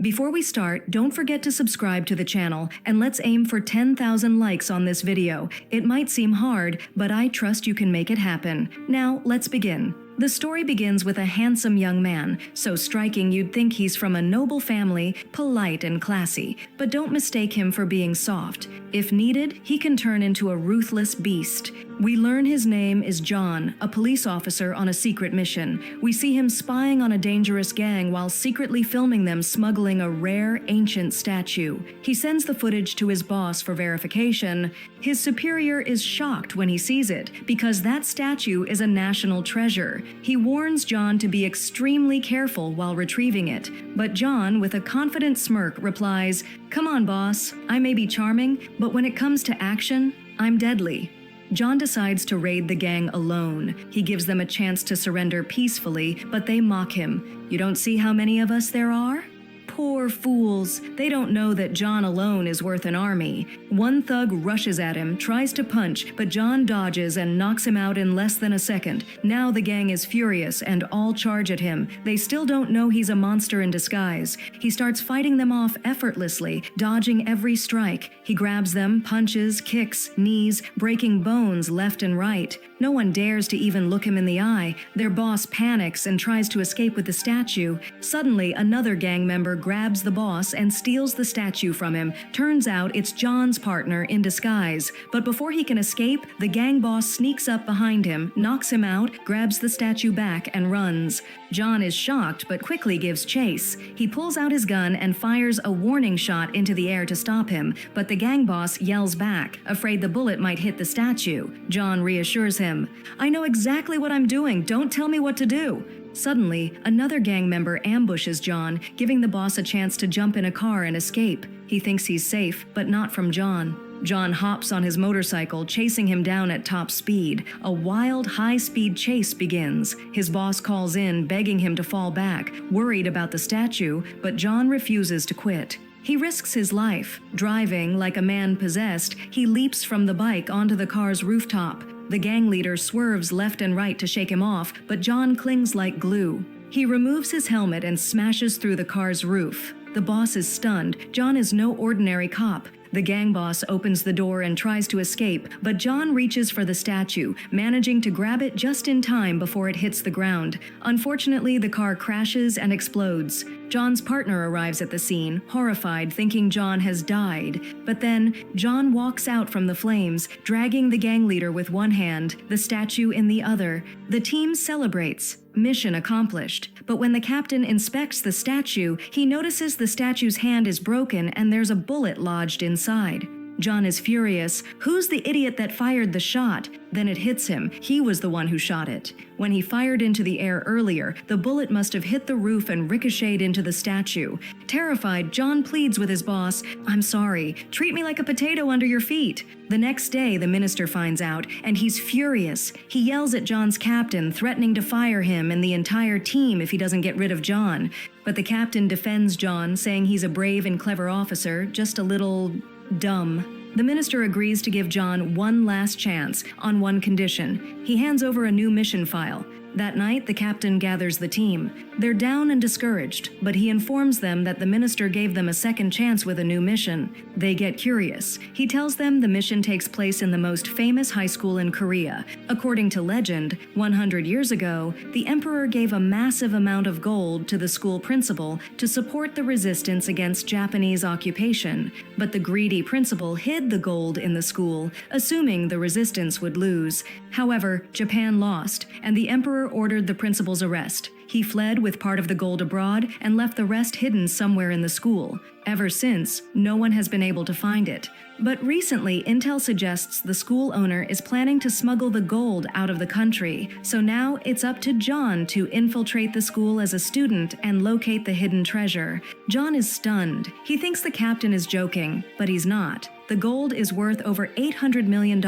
Before we start, don't forget to subscribe to the channel and let's aim for 10,000 likes on this video. It might seem hard, but I trust you can make it happen. Now, let's begin. The story begins with a handsome young man, so striking you'd think he's from a noble family, polite and classy, but don't mistake him for being soft. If needed, he can turn into a ruthless beast. We learn his name is John, a police officer on a secret mission. We see him spying on a dangerous gang while secretly filming them smuggling a rare, ancient statue. He sends the footage to his boss for verification. His superior is shocked when he sees it, because that statue is a national treasure. He warns John to be extremely careful while retrieving it, but John, with a confident smirk, replies, "Come on, boss. I may be charming, but when it comes to action, I'm deadly." John decides to raid the gang alone. He gives them a chance to surrender peacefully, but they mock him. "You don't see how many of us there are?" Poor fools. They don't know that John alone is worth an army. One thug rushes at him, tries to punch, but John dodges and knocks him out in less than a second. Now the gang is furious and all charge at him. They still don't know he's a monster in disguise. He starts fighting them off effortlessly, dodging every strike. He grabs them, punches, kicks, knees, breaking bones left and right. No one dares to even look him in the eye. Their boss panics and tries to escape with the statue. Suddenly, another gang member grabs the boss and steals the statue from him. Turns out it's John's partner in disguise. But before he can escape, the gang boss sneaks up behind him, knocks him out, grabs the statue back, and runs. John is shocked but quickly gives chase. He pulls out his gun and fires a warning shot into the air to stop him, but the gang boss yells back, afraid the bullet might hit the statue. John reassures him, "I know exactly what I'm doing, don't tell me what to do." Suddenly, another gang member ambushes John, giving the boss a chance to jump in a car and escape. He thinks he's safe, but not from John. John hops on his motorcycle, chasing him down at top speed. A wild, high-speed chase begins. His boss calls in, begging him to fall back, worried about the statue, but John refuses to quit. He risks his life. Driving like a man possessed, he leaps from the bike onto the car's rooftop. The gang leader swerves left and right to shake him off, but John clings like glue. He removes his helmet and smashes through the car's roof. The boss is stunned. John is no ordinary cop. The gang boss opens the door and tries to escape, but John reaches for the statue, managing to grab it just in time before it hits the ground. Unfortunately, the car crashes and explodes. John's partner arrives at the scene, horrified, thinking John has died. But then, John walks out from the flames, dragging the gang leader with one hand, the statue in the other. The team celebrates. Mission accomplished. But when the captain inspects the statue, he notices the statue's hand is broken and there's a bullet lodged inside. John is furious. Who's the idiot that fired the shot? Then it hits him. He was the one who shot it. When he fired into the air earlier, the bullet must have hit the roof and ricocheted into the statue. Terrified, John pleads with his boss, "I'm sorry. Treat me like a potato under your feet." The next day, the minister finds out, and he's furious. He yells at John's captain, threatening to fire him and the entire team if he doesn't get rid of John. But the captain defends John, saying he's a brave and clever officer, just a little dumb. The minister agrees to give John one last chance, on one condition. He hands over a new mission file. That night, the captain gathers the team. They're down and discouraged, but he informs them that the minister gave them a second chance with a new mission. They get curious. He tells them the mission takes place in the most famous high school in Korea. According to legend, 100 years ago, the emperor gave a massive amount of gold to the school principal to support the resistance against Japanese occupation. But the greedy principal hid the gold in the school, assuming the resistance would lose. However, Japan lost, and the emperor ordered the principal's arrest. He fled with part of the gold abroad and left the rest hidden somewhere in the school. Ever since, no one has been able to find it. But recently, intel suggests the school owner is planning to smuggle the gold out of the country. So now it's up to John to infiltrate the school as a student and locate the hidden treasure. John is stunned. He thinks the captain is joking, but he's not. The gold is worth over $800 million,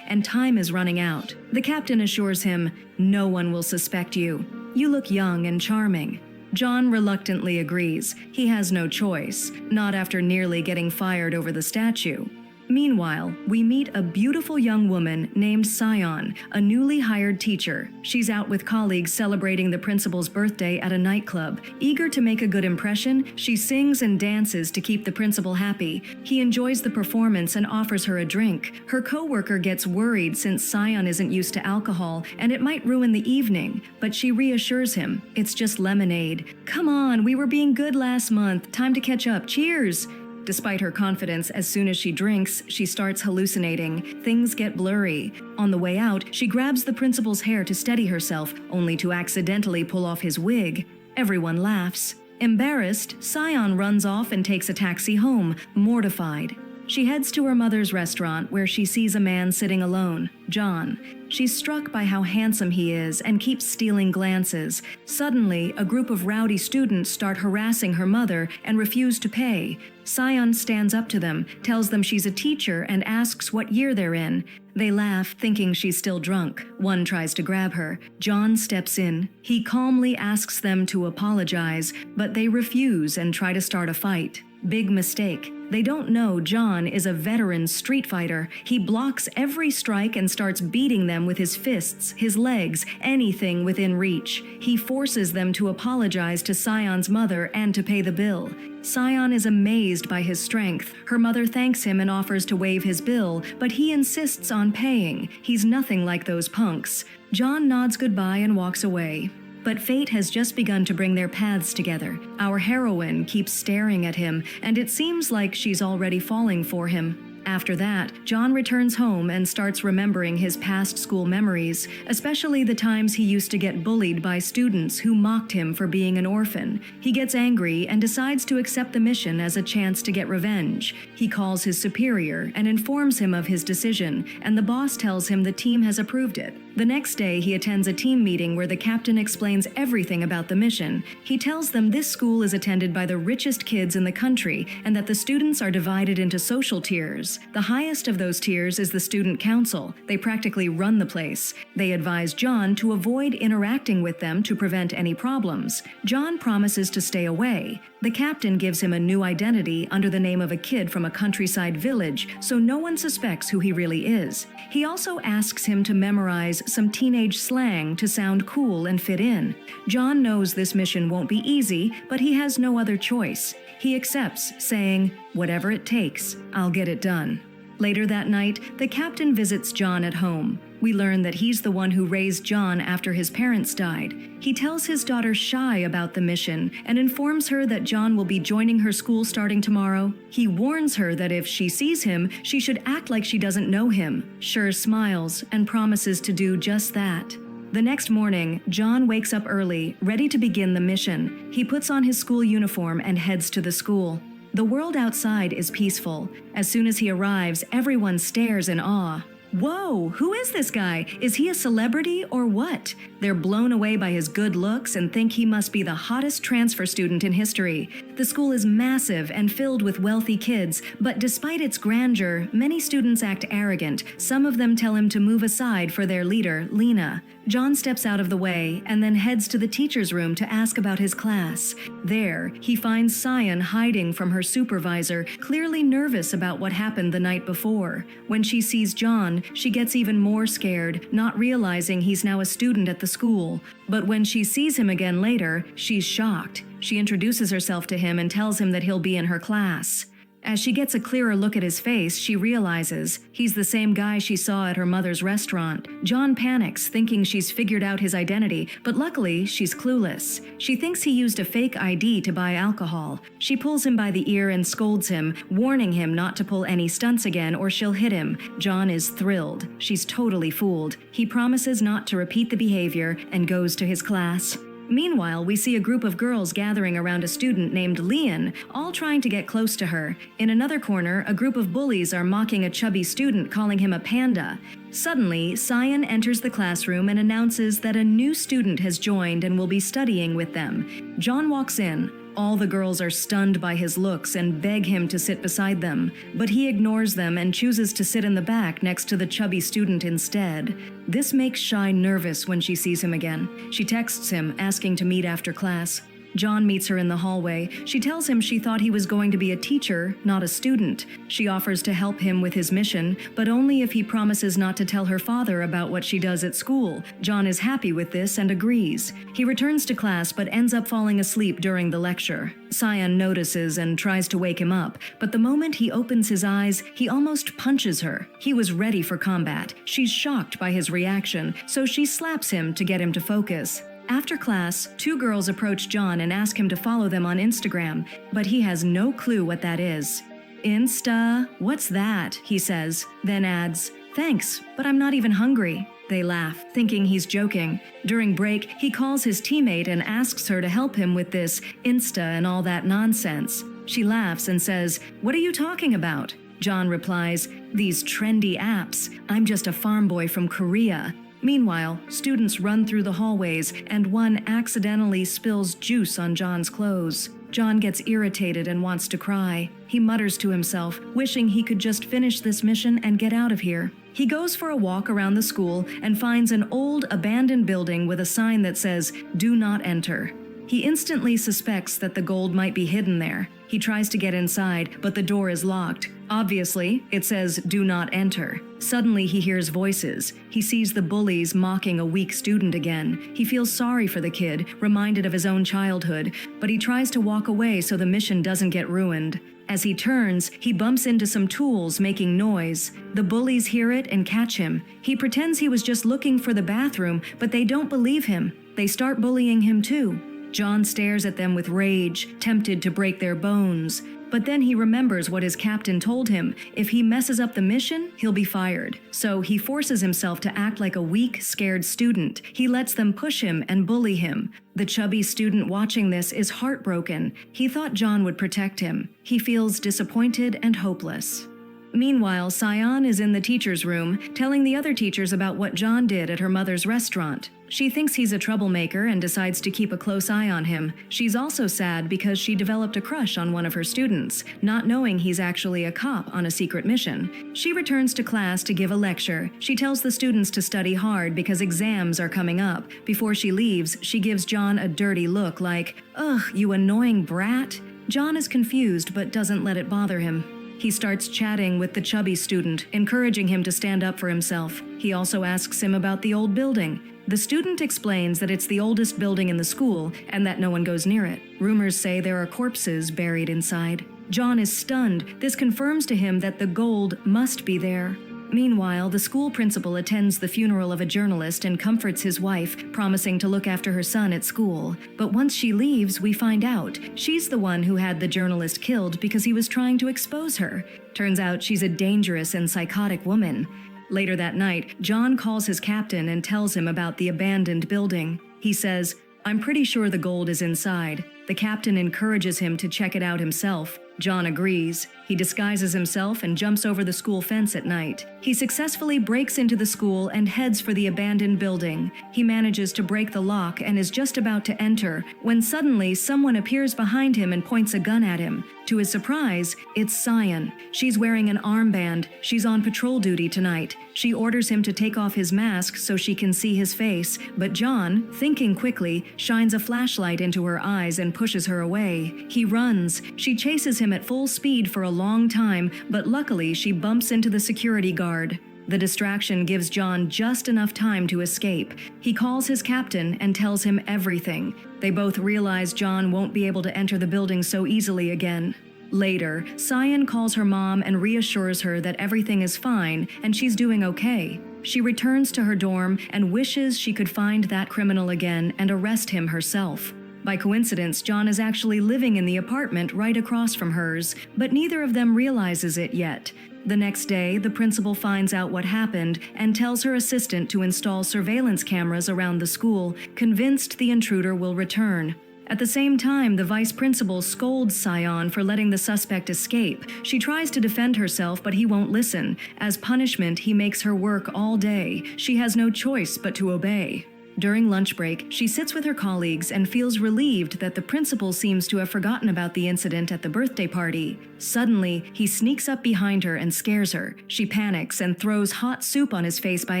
and time is running out. The captain assures him, "No one will suspect you. You look young and charming." John reluctantly agrees. He has no choice, not after nearly getting fired over the statue. Meanwhile, we meet a beautiful young woman named Sion, a newly hired teacher. She's out with colleagues celebrating the principal's birthday at a nightclub. Eager to make a good impression, she sings and dances to keep the principal happy. He enjoys the performance and offers her a drink. Her coworker gets worried since Sion isn't used to alcohol and it might ruin the evening, but she reassures him. It's just lemonade. Come on, we were being good last month. Time to catch up. Cheers! Despite her confidence, as soon as she drinks, she starts hallucinating. Things get blurry. On the way out, she grabs the principal's hair to steady herself, only to accidentally pull off his wig. Everyone laughs. Embarrassed, Sion runs off and takes a taxi home, mortified. She heads to her mother's restaurant where she sees a man sitting alone, John. She's struck by how handsome he is and keeps stealing glances. Suddenly, a group of rowdy students start harassing her mother and refuse to pay. Sion stands up to them, tells them she's a teacher, and asks what year they're in. They laugh, thinking she's still drunk. One tries to grab her. John steps in. He calmly asks them to apologize, but they refuse and try to start a fight. Big mistake. They don't know John is a veteran street fighter. He blocks every strike and starts beating them with his fists, his legs, anything within reach. He forces them to apologize to Sion's mother and to pay the bill. Sion is amazed by his strength. Her mother thanks him and offers to waive his bill, but he insists on paying. He's nothing like those punks. John nods goodbye and walks away. But fate has just begun to bring their paths together. Our heroine keeps staring at him, and it seems like she's already falling for him. After that, John returns home and starts remembering his past school memories, especially the times he used to get bullied by students who mocked him for being an orphan. He gets angry and decides to accept the mission as a chance to get revenge. He calls his superior and informs him of his decision, and the boss tells him the team has approved it. The next day, he attends a team meeting where the captain explains everything about the mission. He tells them this school is attended by the richest kids in the country and that the students are divided into social tiers. The highest of those tiers is the student council. They practically run the place. They advise John to avoid interacting with them to prevent any problems. John promises to stay away. The captain gives him a new identity under the name of a kid from a countryside village, so no one suspects who he really is. He also asks him to memorize some teenage slang to sound cool and fit in. John knows this mission won't be easy, but he has no other choice. He accepts, saying, "Whatever it takes, I'll get it done." Later that night, the captain visits John at home. We learn that he's the one who raised John after his parents died. He tells his daughter Shy about the mission and informs her that John will be joining her school starting tomorrow. He warns her that if she sees him, she should act like she doesn't know him. Sure smiles and promises to do just that. The next morning, John wakes up early, ready to begin the mission. He puts on his school uniform and heads to the school. The world outside is peaceful. As soon as he arrives, everyone stares in awe. Whoa, who is this guy? Is he a celebrity or what? They're blown away by his good looks and think he must be the hottest transfer student in history. The school is massive and filled with wealthy kids, but despite its grandeur, many students act arrogant. Some of them tell him to move aside for their leader, Lena. John steps out of the way and then heads to the teacher's room to ask about his class. There, he finds Sion hiding from her supervisor, clearly nervous about what happened the night before. When she sees John, she gets even more scared, not realizing he's now a student at the school. But when she sees him again later, she's shocked. She introduces herself to him and tells him that he'll be in her class. As she gets a clearer look at his face, she realizes he's the same guy she saw at her mother's restaurant. John panics, thinking she's figured out his identity, but luckily, she's clueless. She thinks he used a fake ID to buy alcohol. She pulls him by the ear and scolds him, warning him not to pull any stunts again or she'll hit him. John is thrilled. She's totally fooled. He promises not to repeat the behavior and goes to his class. Meanwhile, we see a group of girls gathering around a student named Leon, all trying to get close to her. In another corner, a group of bullies are mocking a chubby student, calling him a panda. Suddenly, Sion enters the classroom and announces that a new student has joined and will be studying with them. John walks in. All the girls are stunned by his looks and beg him to sit beside them, but he ignores them and chooses to sit in the back next to the chubby student instead. This makes Shy nervous when she sees him again. She texts him, asking to meet after class. John meets her in the hallway. She tells him she thought he was going to be a teacher, not a student. She offers to help him with his mission, but only if he promises not to tell her father about what she does at school. John is happy with this and agrees. He returns to class but ends up falling asleep during the lecture. Cyan notices and tries to wake him up, but the moment he opens his eyes, he almost punches her. He was ready for combat. She's shocked by his reaction, so she slaps him to get him to focus. After class, two girls approach John and ask him to follow them on Instagram, but he has no clue what that is. "Insta? What's that?" he says, then adds, "Thanks, but I'm not even hungry." They laugh, thinking he's joking. During break, he calls his teammate and asks her to help him with this Insta and all that nonsense. She laughs and says, "What are you talking about?" John replies, "These trendy apps. I'm just a farm boy from Korea." Meanwhile, students run through the hallways and one accidentally spills juice on John's clothes. John gets irritated and wants to cry. He mutters to himself, wishing he could just finish this mission and get out of here. He goes for a walk around the school and finds an old, abandoned building with a sign that says, "Do not enter." He instantly suspects that the gold might be hidden there. He tries to get inside, but the door is locked. Obviously, it says, "Do not enter." Suddenly, he hears voices. He sees the bullies mocking a weak student again. He feels sorry for the kid, reminded of his own childhood, but he tries to walk away so the mission doesn't get ruined. As he turns, he bumps into some tools making noise. The bullies hear it and catch him. He pretends he was just looking for the bathroom, but they don't believe him. They start bullying him too. John stares at them with rage, tempted to break their bones. But then he remembers what his captain told him. If he messes up the mission, he'll be fired. So he forces himself to act like a weak, scared student. He lets them push him and bully him. The chubby student watching this is heartbroken. He thought John would protect him. He feels disappointed and hopeless. Meanwhile, Cyan is in the teacher's room, telling the other teachers about what John did at her mother's restaurant. She thinks he's a troublemaker and decides to keep a close eye on him. She's also sad because she developed a crush on one of her students, not knowing he's actually a cop on a secret mission. She returns to class to give a lecture. She tells the students to study hard because exams are coming up. Before she leaves, she gives John a dirty look like, "Ugh, you annoying brat." John is confused but doesn't let it bother him. He starts chatting with the chubby student, encouraging him to stand up for himself. He also asks him about the old building. The student explains that it's the oldest building in the school and that no one goes near it. Rumors say there are corpses buried inside. John is stunned. This confirms to him that the gold must be there. Meanwhile, the school principal attends the funeral of a journalist and comforts his wife, promising to look after her son at school. But once she leaves, we find out she's the one who had the journalist killed because he was trying to expose her. Turns out she's a dangerous and psychotic woman. Later that night, John calls his captain and tells him about the abandoned building. He says, "I'm pretty sure the gold is inside." The captain encourages him to check it out himself. John agrees. He disguises himself and jumps over the school fence at night. He successfully breaks into the school and heads for the abandoned building. He manages to break the lock and is just about to enter when suddenly someone appears behind him and points a gun at him. To his surprise, it's Cyan. She's wearing an armband. She's on patrol duty tonight. She orders him to take off his mask so she can see his face, but John, thinking quickly, shines a flashlight into her eyes and pushes her away. He runs. She chases him at full speed for a long time, but luckily she bumps into the security guard. The distraction gives John just enough time to escape. He calls his captain and tells him everything. They both realize John won't be able to enter the building so easily again. Later, Cyan calls her mom and reassures her that everything is fine and she's doing okay. She returns to her dorm and wishes she could find that criminal again and arrest him herself. By coincidence, John is actually living in the apartment right across from hers, but neither of them realizes it yet. The next day, the principal finds out what happened and tells her assistant to install surveillance cameras around the school, convinced the intruder will return. At the same time, the vice principal scolds Cyan for letting the suspect escape. She tries to defend herself, but he won't listen. As punishment, he makes her work all day. She has no choice but to obey. During lunch break, she sits with her colleagues and feels relieved that the principal seems to have forgotten about the incident at the birthday party. Suddenly, he sneaks up behind her and scares her. She panics and throws hot soup on his face by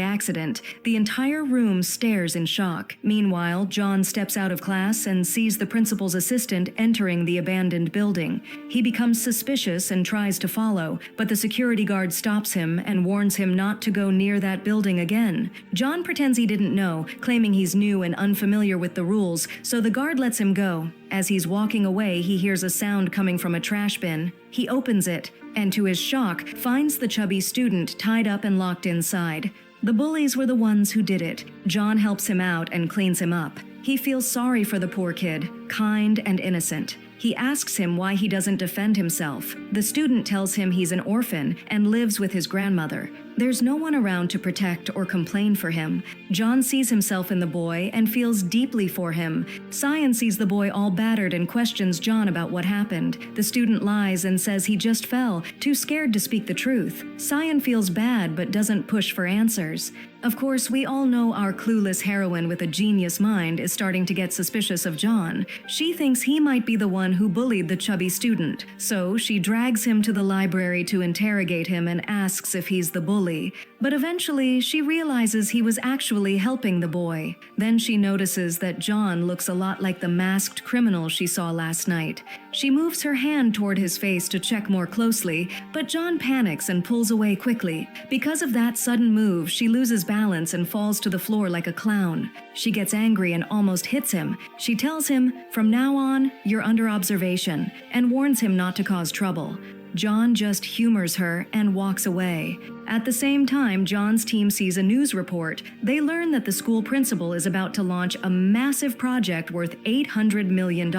accident. The entire room stares in shock. Meanwhile, John steps out of class and sees the principal's assistant entering the abandoned building. He becomes suspicious and tries to follow, but the security guard stops him and warns him not to go near that building again. John pretends he didn't know, claiming he's new and unfamiliar with the rules, so the guard lets him go. As he's walking away, he hears a sound coming from a trash bin. He opens it, and to his shock, finds the chubby student tied up and locked inside. The bullies were the ones who did it. John helps him out and cleans him up. He feels sorry for the poor kid, kind and innocent. He asks him why he doesn't defend himself. The student tells him he's an orphan and lives with his grandmother. There's no one around to protect or complain for him. John sees himself in the boy and feels deeply for him. Cyan sees the boy all battered and questions John about what happened. The student lies and says he just fell, too scared to speak the truth. Cyan feels bad but doesn't push for answers. Of course, we all know our clueless heroine with a genius mind is starting to get suspicious of John. She thinks he might be the one who bullied the chubby student, so she drags him to the library to interrogate him and asks if he's the bully. But eventually, she realizes he was actually helping the boy. Then she notices that John looks a lot like the masked criminal she saw last night. She moves her hand toward his face to check more closely, but John panics and pulls away quickly. Because of that sudden move, she loses balance and falls to the floor like a clown. She gets angry and almost hits him. She tells him, "From now on, you're under observation," and warns him not to cause trouble. John just humors her and walks away. At the same time, John's team sees a news report. They learn that the school principal is about to launch a massive project worth $800 million,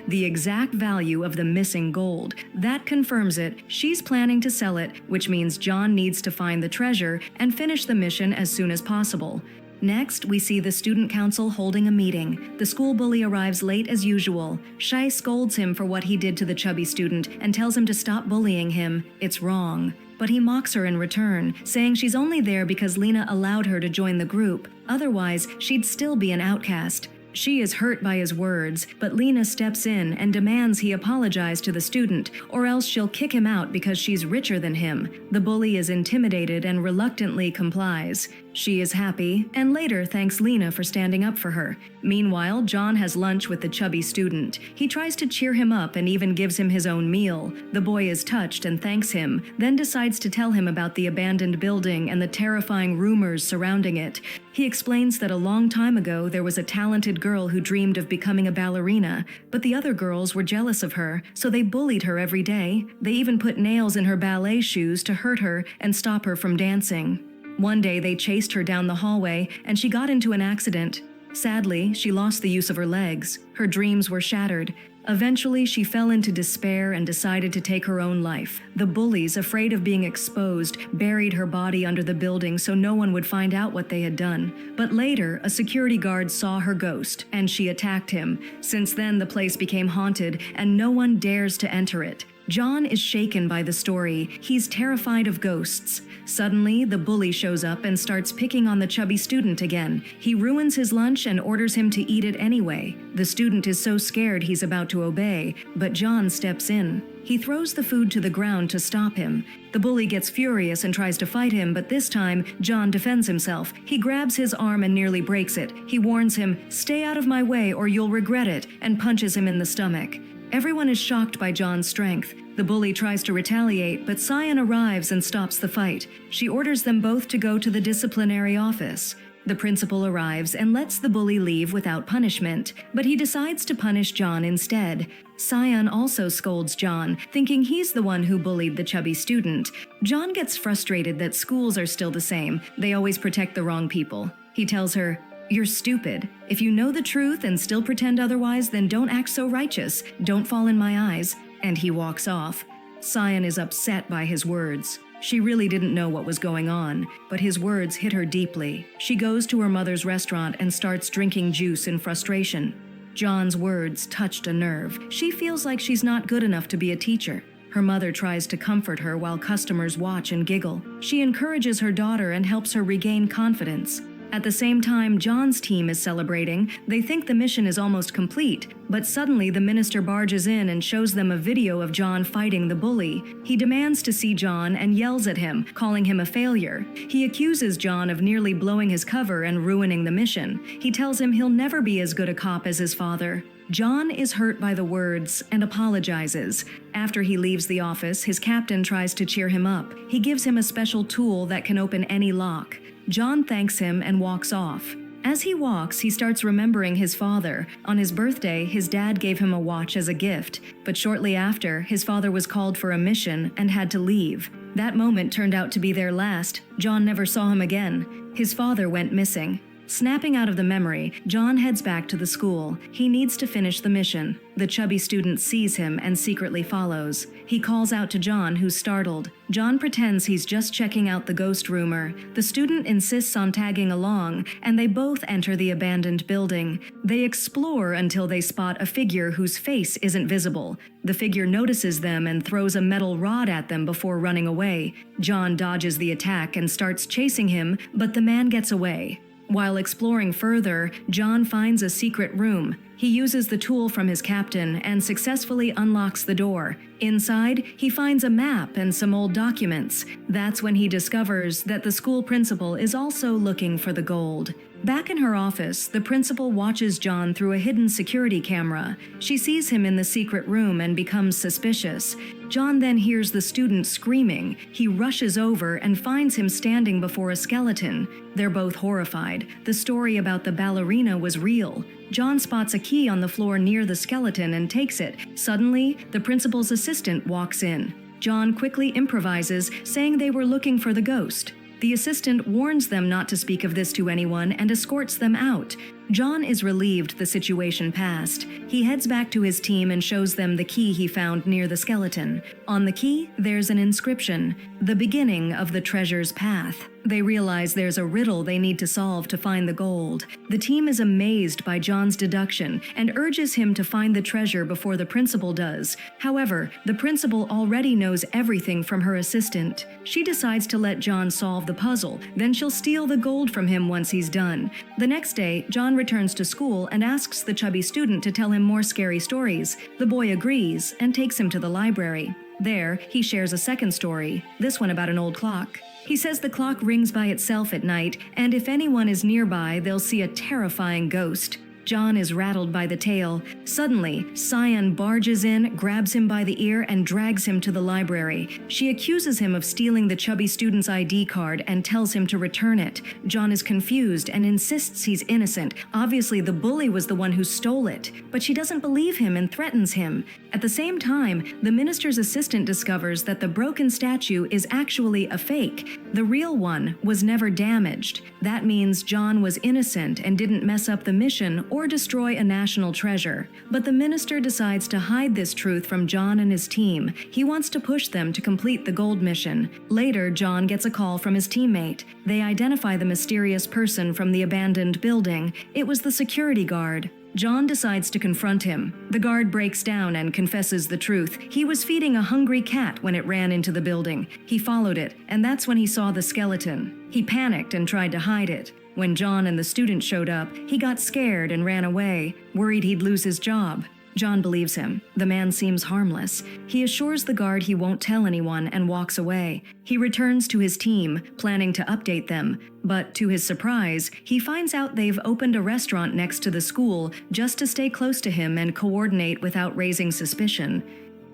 the exact value of the missing gold. That confirms it. She's planning to sell it, which means John needs to find the treasure and finish the mission as soon as possible. Next, we see the student council holding a meeting. The school bully arrives late as usual. Shai scolds him for what he did to the chubby student and tells him to stop bullying him. It's wrong. But he mocks her in return, saying she's only there because Lena allowed her to join the group. Otherwise, she'd still be an outcast. She is hurt by his words, but Lena steps in and demands he apologize to the student, or else she'll kick him out because she's richer than him. The bully is intimidated and reluctantly complies. She is happy, and later thanks Lena for standing up for her. Meanwhile, John has lunch with the chubby student. He tries to cheer him up and even gives him his own meal. The boy is touched and thanks him, then decides to tell him about the abandoned building and the terrifying rumors surrounding it. He explains that a long time ago there was a talented girl who dreamed of becoming a ballerina, but the other girls were jealous of her, so they bullied her every day. They even put nails in her ballet shoes to hurt her and stop her from dancing. One day they chased her down the hallway and she got into an accident. Sadly, she lost the use of her legs. Her dreams were shattered. Eventually, she fell into despair and decided to take her own life. The bullies, afraid of being exposed, buried her body under the building so no one would find out what they had done. But later, a security guard saw her ghost, and she attacked him. Since then, the place became haunted, and no one dares to enter it. John is shaken by the story. He's terrified of ghosts. Suddenly, the bully shows up and starts picking on the chubby student again. He ruins his lunch and orders him to eat it anyway. The student is so scared he's about to obey, but John steps in. He throws the food to the ground to stop him. The bully gets furious and tries to fight him, but this time, John defends himself. He grabs his arm and nearly breaks it. He warns him, "Stay out of my way or you'll regret it," and punches him in the stomach. Everyone is shocked by John's strength. The bully tries to retaliate, but Cyan arrives and stops the fight. She orders them both to go to the disciplinary office. The principal arrives and lets the bully leave without punishment, but he decides to punish John instead. Cyan also scolds John, thinking he's the one who bullied the chubby student. John gets frustrated that schools are still the same. They always protect the wrong people. He tells her, "You're stupid. If you know the truth and still pretend otherwise, then don't act so righteous. Don't fall in my eyes." And he walks off. Cyan is upset by his words. She really didn't know what was going on, but his words hit her deeply. She goes to her mother's restaurant and starts drinking juice in frustration. John's words touched a nerve. She feels like she's not good enough to be a teacher. Her mother tries to comfort her while customers watch and giggle. She encourages her daughter and helps her regain confidence. At the same time John's team is celebrating, they think the mission is almost complete, but suddenly the minister barges in and shows them a video of John fighting the bully. He demands to see John and yells at him, calling him a failure. He accuses John of nearly blowing his cover and ruining the mission. He tells him he'll never be as good a cop as his father. John is hurt by the words and apologizes. After he leaves the office, his captain tries to cheer him up. He gives him a special tool that can open any lock. John thanks him and walks off. As he walks, he starts remembering his father. On his birthday, his dad gave him a watch as a gift, but shortly after, his father was called for a mission and had to leave. That moment turned out to be their last. John never saw him again. His father went missing. Snapping out of the memory, John heads back to the school. He needs to finish the mission. The chubby student sees him and secretly follows. He calls out to John, who's startled. John pretends he's just checking out the ghost rumor. The student insists on tagging along, and they both enter the abandoned building. They explore until they spot a figure whose face isn't visible. The figure notices them and throws a metal rod at them before running away. John dodges the attack and starts chasing him, but the man gets away. While exploring further, John finds a secret room. He uses the tool from his captain and successfully unlocks the door. Inside, he finds a map and some old documents. That's when he discovers that the school principal is also looking for the gold. Back in her office, the principal watches John through a hidden security camera. She sees him in the secret room and becomes suspicious. John then hears the student screaming. He rushes over and finds him standing before a skeleton. They're both horrified. The story about the ballerina was real. John spots a key on the floor near the skeleton and takes it. Suddenly, the principal's assistant walks in. John quickly improvises, saying they were looking for the ghost. The assistant warns them not to speak of this to anyone and escorts them out. John is relieved the situation passed. He heads back to his team and shows them the key he found near the skeleton. On the key, there's an inscription, "The beginning of the treasure's path." They realize there's a riddle they need to solve to find the gold. The team is amazed by John's deduction and urges him to find the treasure before the principal does. However, the principal already knows everything from her assistant. She decides to let John solve the puzzle, then she'll steal the gold from him once he's done. The next day, John returns to school and asks the chubby student to tell him more scary stories. The boy agrees and takes him to the library. There, he shares a second story, this one about an old clock. He says the clock rings by itself at night, and if anyone is nearby, they'll see a terrifying ghost. John is rattled by the tale. Suddenly, Cyan barges in, grabs him by the ear, and drags him to the library. She accuses him of stealing the chubby student's ID card and tells him to return it. John is confused and insists he's innocent. Obviously, the bully was the one who stole it, but she doesn't believe him and threatens him. At the same time, the minister's assistant discovers that the broken statue is actually a fake. The real one was never damaged. That means John was innocent and didn't mess up the mission or destroy a national treasure. But the minister decides to hide this truth from John and his team. He wants to push them to complete the gold mission. Later, John gets a call from his teammate. They identify the mysterious person from the abandoned building. It was the security guard. John decides to confront him. The guard breaks down and confesses the truth. He was feeding a hungry cat when it ran into the building. He followed it, and that's when he saw the skeleton. He panicked and tried to hide it. When John and the student showed up, he got scared and ran away, worried he'd lose his job. John believes him. The man seems harmless. He assures the guard he won't tell anyone and walks away. He returns to his team, planning to update them. But to his surprise, he finds out they've opened a restaurant next to the school just to stay close to him and coordinate without raising suspicion.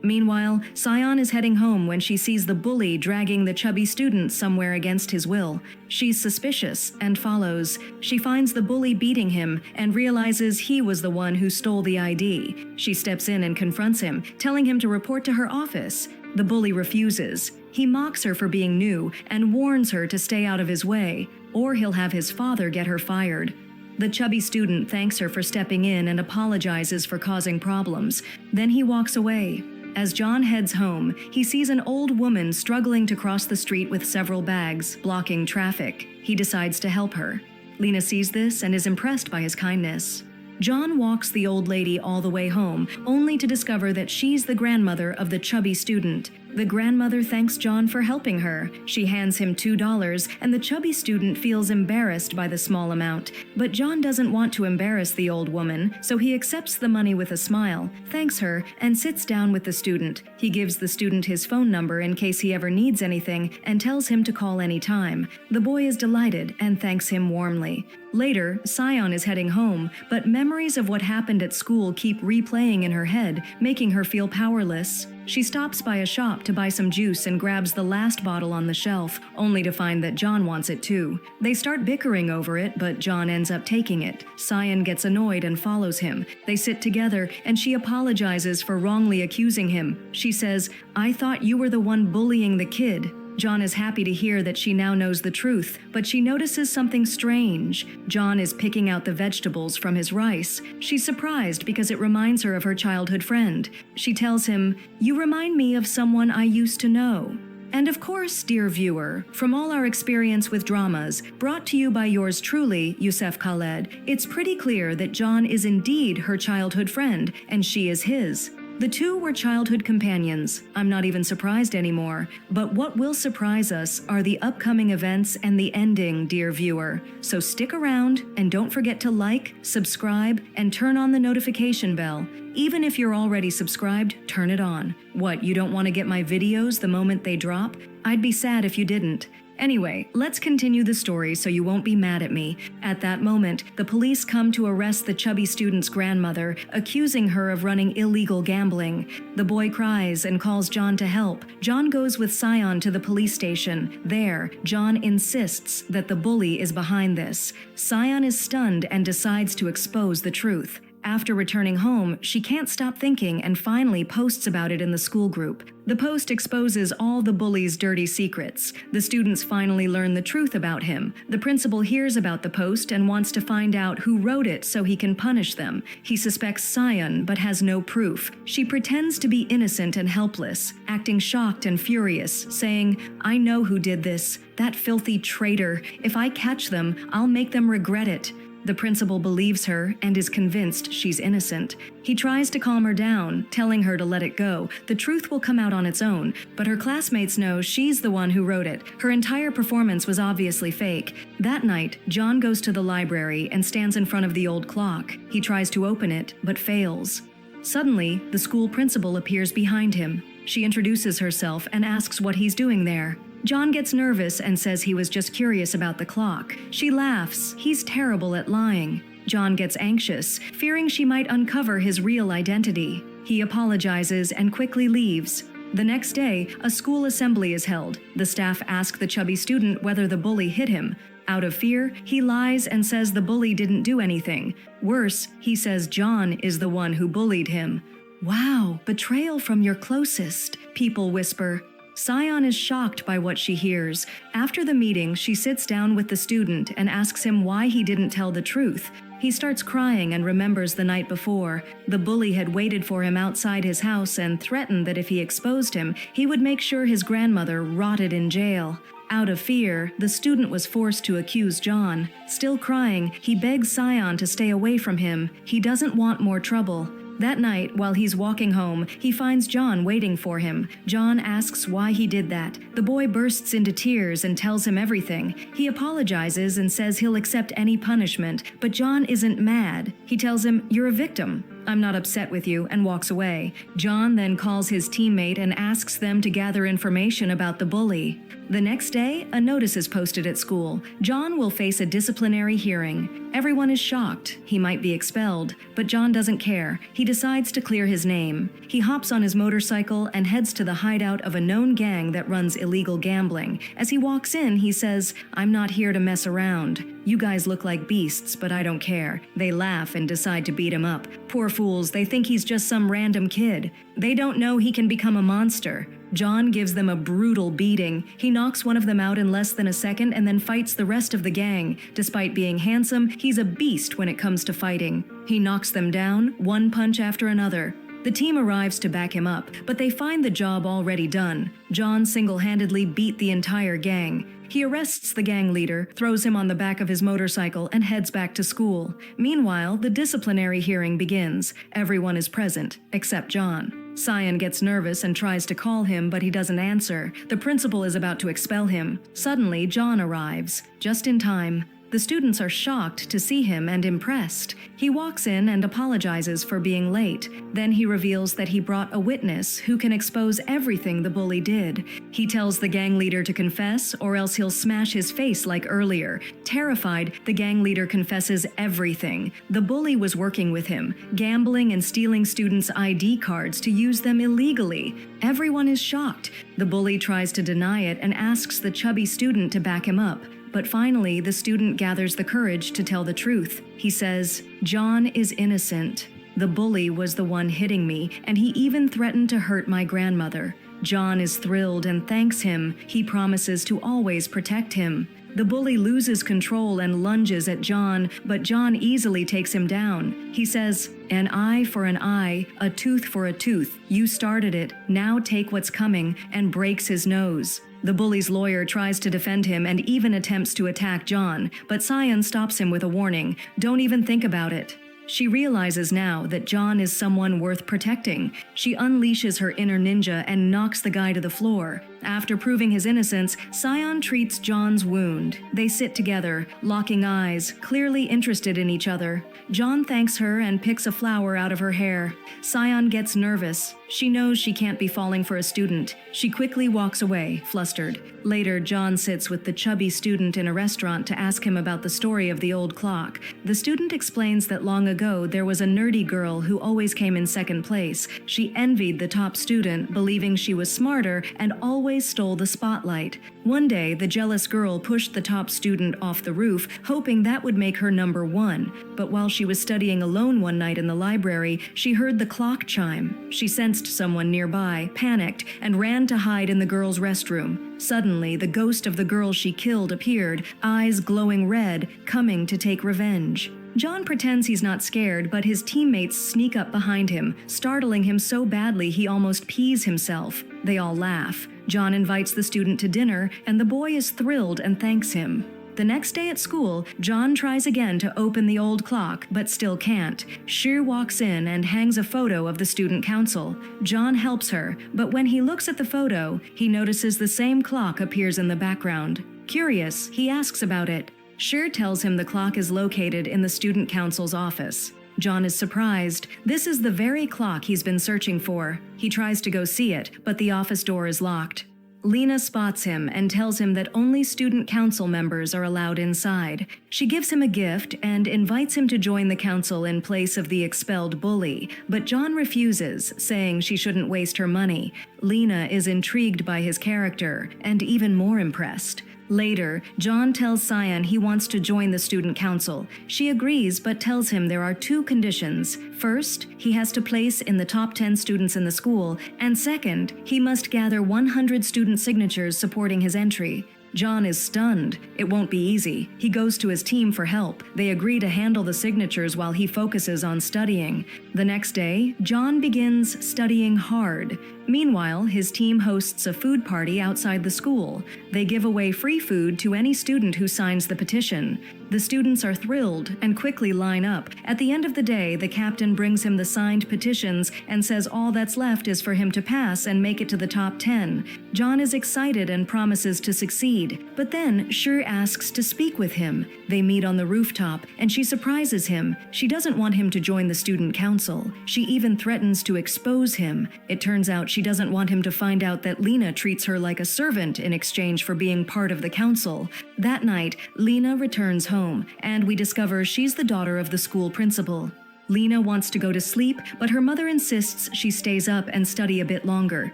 Meanwhile, Cyan is heading home when she sees the bully dragging the chubby student somewhere against his will. She's suspicious and follows. She finds the bully beating him and realizes he was the one who stole the ID. She steps in and confronts him, telling him to report to her office. The bully refuses. He mocks her for being new and warns her to stay out of his way, or he'll have his father get her fired. The chubby student thanks her for stepping in and apologizes for causing problems. Then he walks away. As John heads home, he sees an old woman struggling to cross the street with several bags, blocking traffic. He decides to help her. Lena sees this and is impressed by his kindness. John walks the old lady all the way home, only to discover that she's the grandmother of the chubby student. The grandmother thanks John for helping her. She hands him $2, and the chubby student feels embarrassed by the small amount. But John doesn't want to embarrass the old woman, so he accepts the money with a smile, thanks her, and sits down with the student. He gives the student his phone number in case he ever needs anything and tells him to call anytime. The boy is delighted and thanks him warmly. Later, Sion is heading home, but memories of what happened at school keep replaying in her head, making her feel powerless. She stops by a shop to buy some juice and grabs the last bottle on the shelf, only to find that John wants it too. They start bickering over it, but John ends up taking it. Sion gets annoyed and follows him. They sit together, and she apologizes for wrongly accusing him. She says, "I thought you were the one bullying the kid." John is happy to hear that she now knows the truth, but she notices something strange. John is picking out the vegetables from his rice. She's surprised because it reminds her of her childhood friend. She tells him, "You remind me of someone I used to know." And of course, dear viewer, from all our experience with dramas, brought to you by yours truly, Youssef Khaled, it's pretty clear that John is indeed her childhood friend, and she is his. The two were childhood companions. I'm not even surprised anymore. But what will surprise us are the upcoming events and the ending, dear viewer. So stick around and don't forget to like, subscribe, and turn on the notification bell. Even if you're already subscribed, turn it on. What, you don't want to get my videos the moment they drop? I'd be sad if you didn't. Anyway, let's continue the story so you won't be mad at me. At that moment, the police come to arrest the chubby student's grandmother, accusing her of running illegal gambling. The boy cries and calls John to help. John goes with Sion to the police station. There, John insists that the bully is behind this. Sion is stunned and decides to expose the truth. After returning home, she can't stop thinking and finally posts about it in the school group. The post exposes all the bully's dirty secrets. The students finally learn the truth about him. The principal hears about the post and wants to find out who wrote it so he can punish them. He suspects Sion but has no proof. She pretends to be innocent and helpless, acting shocked and furious, saying, "I know who did this. That filthy traitor. If I catch them, I'll make them regret it." The principal believes her and is convinced she's innocent. He tries to calm her down, telling her to let it go. The truth will come out on its own, but her classmates know she's the one who wrote it. Her entire performance was obviously fake. That night, John goes to the library and stands in front of the old clock. He tries to open it, but fails. Suddenly, the school principal appears behind him. She introduces herself and asks what he's doing there. John gets nervous and says he was just curious about the clock. She laughs. He's terrible at lying. John gets anxious, fearing she might uncover his real identity. He apologizes and quickly leaves. The next day, a school assembly is held. The staff ask the chubby student whether the bully hit him. Out of fear, he lies and says the bully didn't do anything. Worse, he says John is the one who bullied him. "Wow, betrayal from your closest," people whisper. Sion is shocked by what she hears. After the meeting, she sits down with the student and asks him why he didn't tell the truth. He starts crying and remembers the night before. The bully had waited for him outside his house and threatened that if he exposed him, he would make sure his grandmother rotted in jail. Out of fear, the student was forced to accuse John. Still crying, he begs Sion to stay away from him. He doesn't want more trouble. That night, while he's walking home, he finds John waiting for him. John asks why he did that. The boy bursts into tears and tells him everything. He apologizes and says he'll accept any punishment, but John isn't mad. He tells him, "You're a victim. I'm not upset with you," and walks away. John then calls his teammate and asks them to gather information about the bully. The next day, a notice is posted at school. John will face a disciplinary hearing. Everyone is shocked. He might be expelled, but John doesn't care. He decides to clear his name. He hops on his motorcycle and heads to the hideout of a known gang that runs illegal gambling. As he walks in, he says, "I'm not here to mess around. You guys look like beasts, but I don't care." They laugh and decide to beat him up. Poor fools, they think he's just some random kid. They don't know he can become a monster. John gives them a brutal beating. He knocks one of them out in less than a second and then fights the rest of the gang. Despite being handsome, he's a beast when it comes to fighting. He knocks them down, one punch after another. The team arrives to back him up, but they find the job already done. John single-handedly beat the entire gang. He arrests the gang leader, throws him on the back of his motorcycle, and heads back to school. Meanwhile, the disciplinary hearing begins. Everyone is present, except John. Cyan gets nervous and tries to call him, but he doesn't answer. The principal is about to expel him. Suddenly, John arrives, just in time. The students are shocked to see him and impressed. He walks in and apologizes for being late. Then he reveals that he brought a witness who can expose everything the bully did. He tells the gang leader to confess, or else he'll smash his face like earlier. Terrified, the gang leader confesses everything. The bully was working with him, gambling and stealing students' ID cards to use them illegally. Everyone is shocked. The bully tries to deny it and asks the chubby student to back him up. But finally, the student gathers the courage to tell the truth. He says, "John is innocent. The bully was the one hitting me, and he even threatened to hurt my grandmother." John is thrilled and thanks him. He promises to always protect him. The bully loses control and lunges at John, but John easily takes him down. He says, "An eye for an eye, a tooth for a tooth. You started it, now take what's coming," and breaks his nose. The bully's lawyer tries to defend him and even attempts to attack John, but Cyan stops him with a warning, "Don't even think about it." She realizes now that John is someone worth protecting. She unleashes her inner ninja and knocks the guy to the floor. After proving his innocence, Cyan treats John's wound. They sit together, locking eyes, clearly interested in each other. John thanks her and picks a flower out of her hair. Cyan gets nervous. She knows she can't be falling for a student. She quickly walks away, flustered. Later, John sits with the chubby student in a restaurant to ask him about the story of the old clock. The student explains that long ago there was a nerdy girl who always came in second place. She envied the top student, believing she was smarter and always stole the spotlight. One day, the jealous girl pushed the top student off the roof, hoping that would make her number one. But while she was studying alone one night in the library, she heard the clock chime. She sensed someone nearby, panicked, and ran to hide in the girl's restroom. Suddenly, the ghost of the girl she killed appeared, eyes glowing red, coming to take revenge. John pretends he's not scared, but his teammates sneak up behind him, startling him so badly he almost pees himself. They all laugh. John invites the student to dinner, and the boy is thrilled and thanks him. The next day at school, John tries again to open the old clock, but still can't. Shu walks in and hangs a photo of the student council. John helps her, but when he looks at the photo, he notices the same clock appears in the background. Curious, he asks about it. Shu tells him the clock is located in the student council's office. John is surprised. This is the very clock he's been searching for. He tries to go see it, but the office door is locked. Lena spots him and tells him that only student council members are allowed inside. She gives him a gift and invites him to join the council in place of the expelled bully, but John refuses, saying she shouldn't waste her money. Lena is intrigued by his character and even more impressed. Later, John tells Cyan he wants to join the student council. She agrees but tells him there are two conditions. First, he has to place in the top 10 students in the school, and second, he must gather 100 student signatures supporting his entry. John is stunned. It won't be easy. He goes to his team for help. They agree to handle the signatures while he focuses on studying. The next day, John begins studying hard. Meanwhile, his team hosts a food party outside the school. They give away free food to any student who signs the petition. The students are thrilled and quickly line up. At the end of the day, the captain brings him the signed petitions and says all that's left is for him to pass and make it to the top 10. John is excited and promises to succeed. But then, Shu asks to speak with him. They meet on the rooftop, and she surprises him. She doesn't want him to join the student council. She even threatens to expose him. It turns out she doesn't want him to find out that Lena treats her like a servant in exchange for being part of the council. That night, Lena returns home, and we discover she's the daughter of the school principal. Lena wants to go to sleep, but her mother insists she stays up and study a bit longer.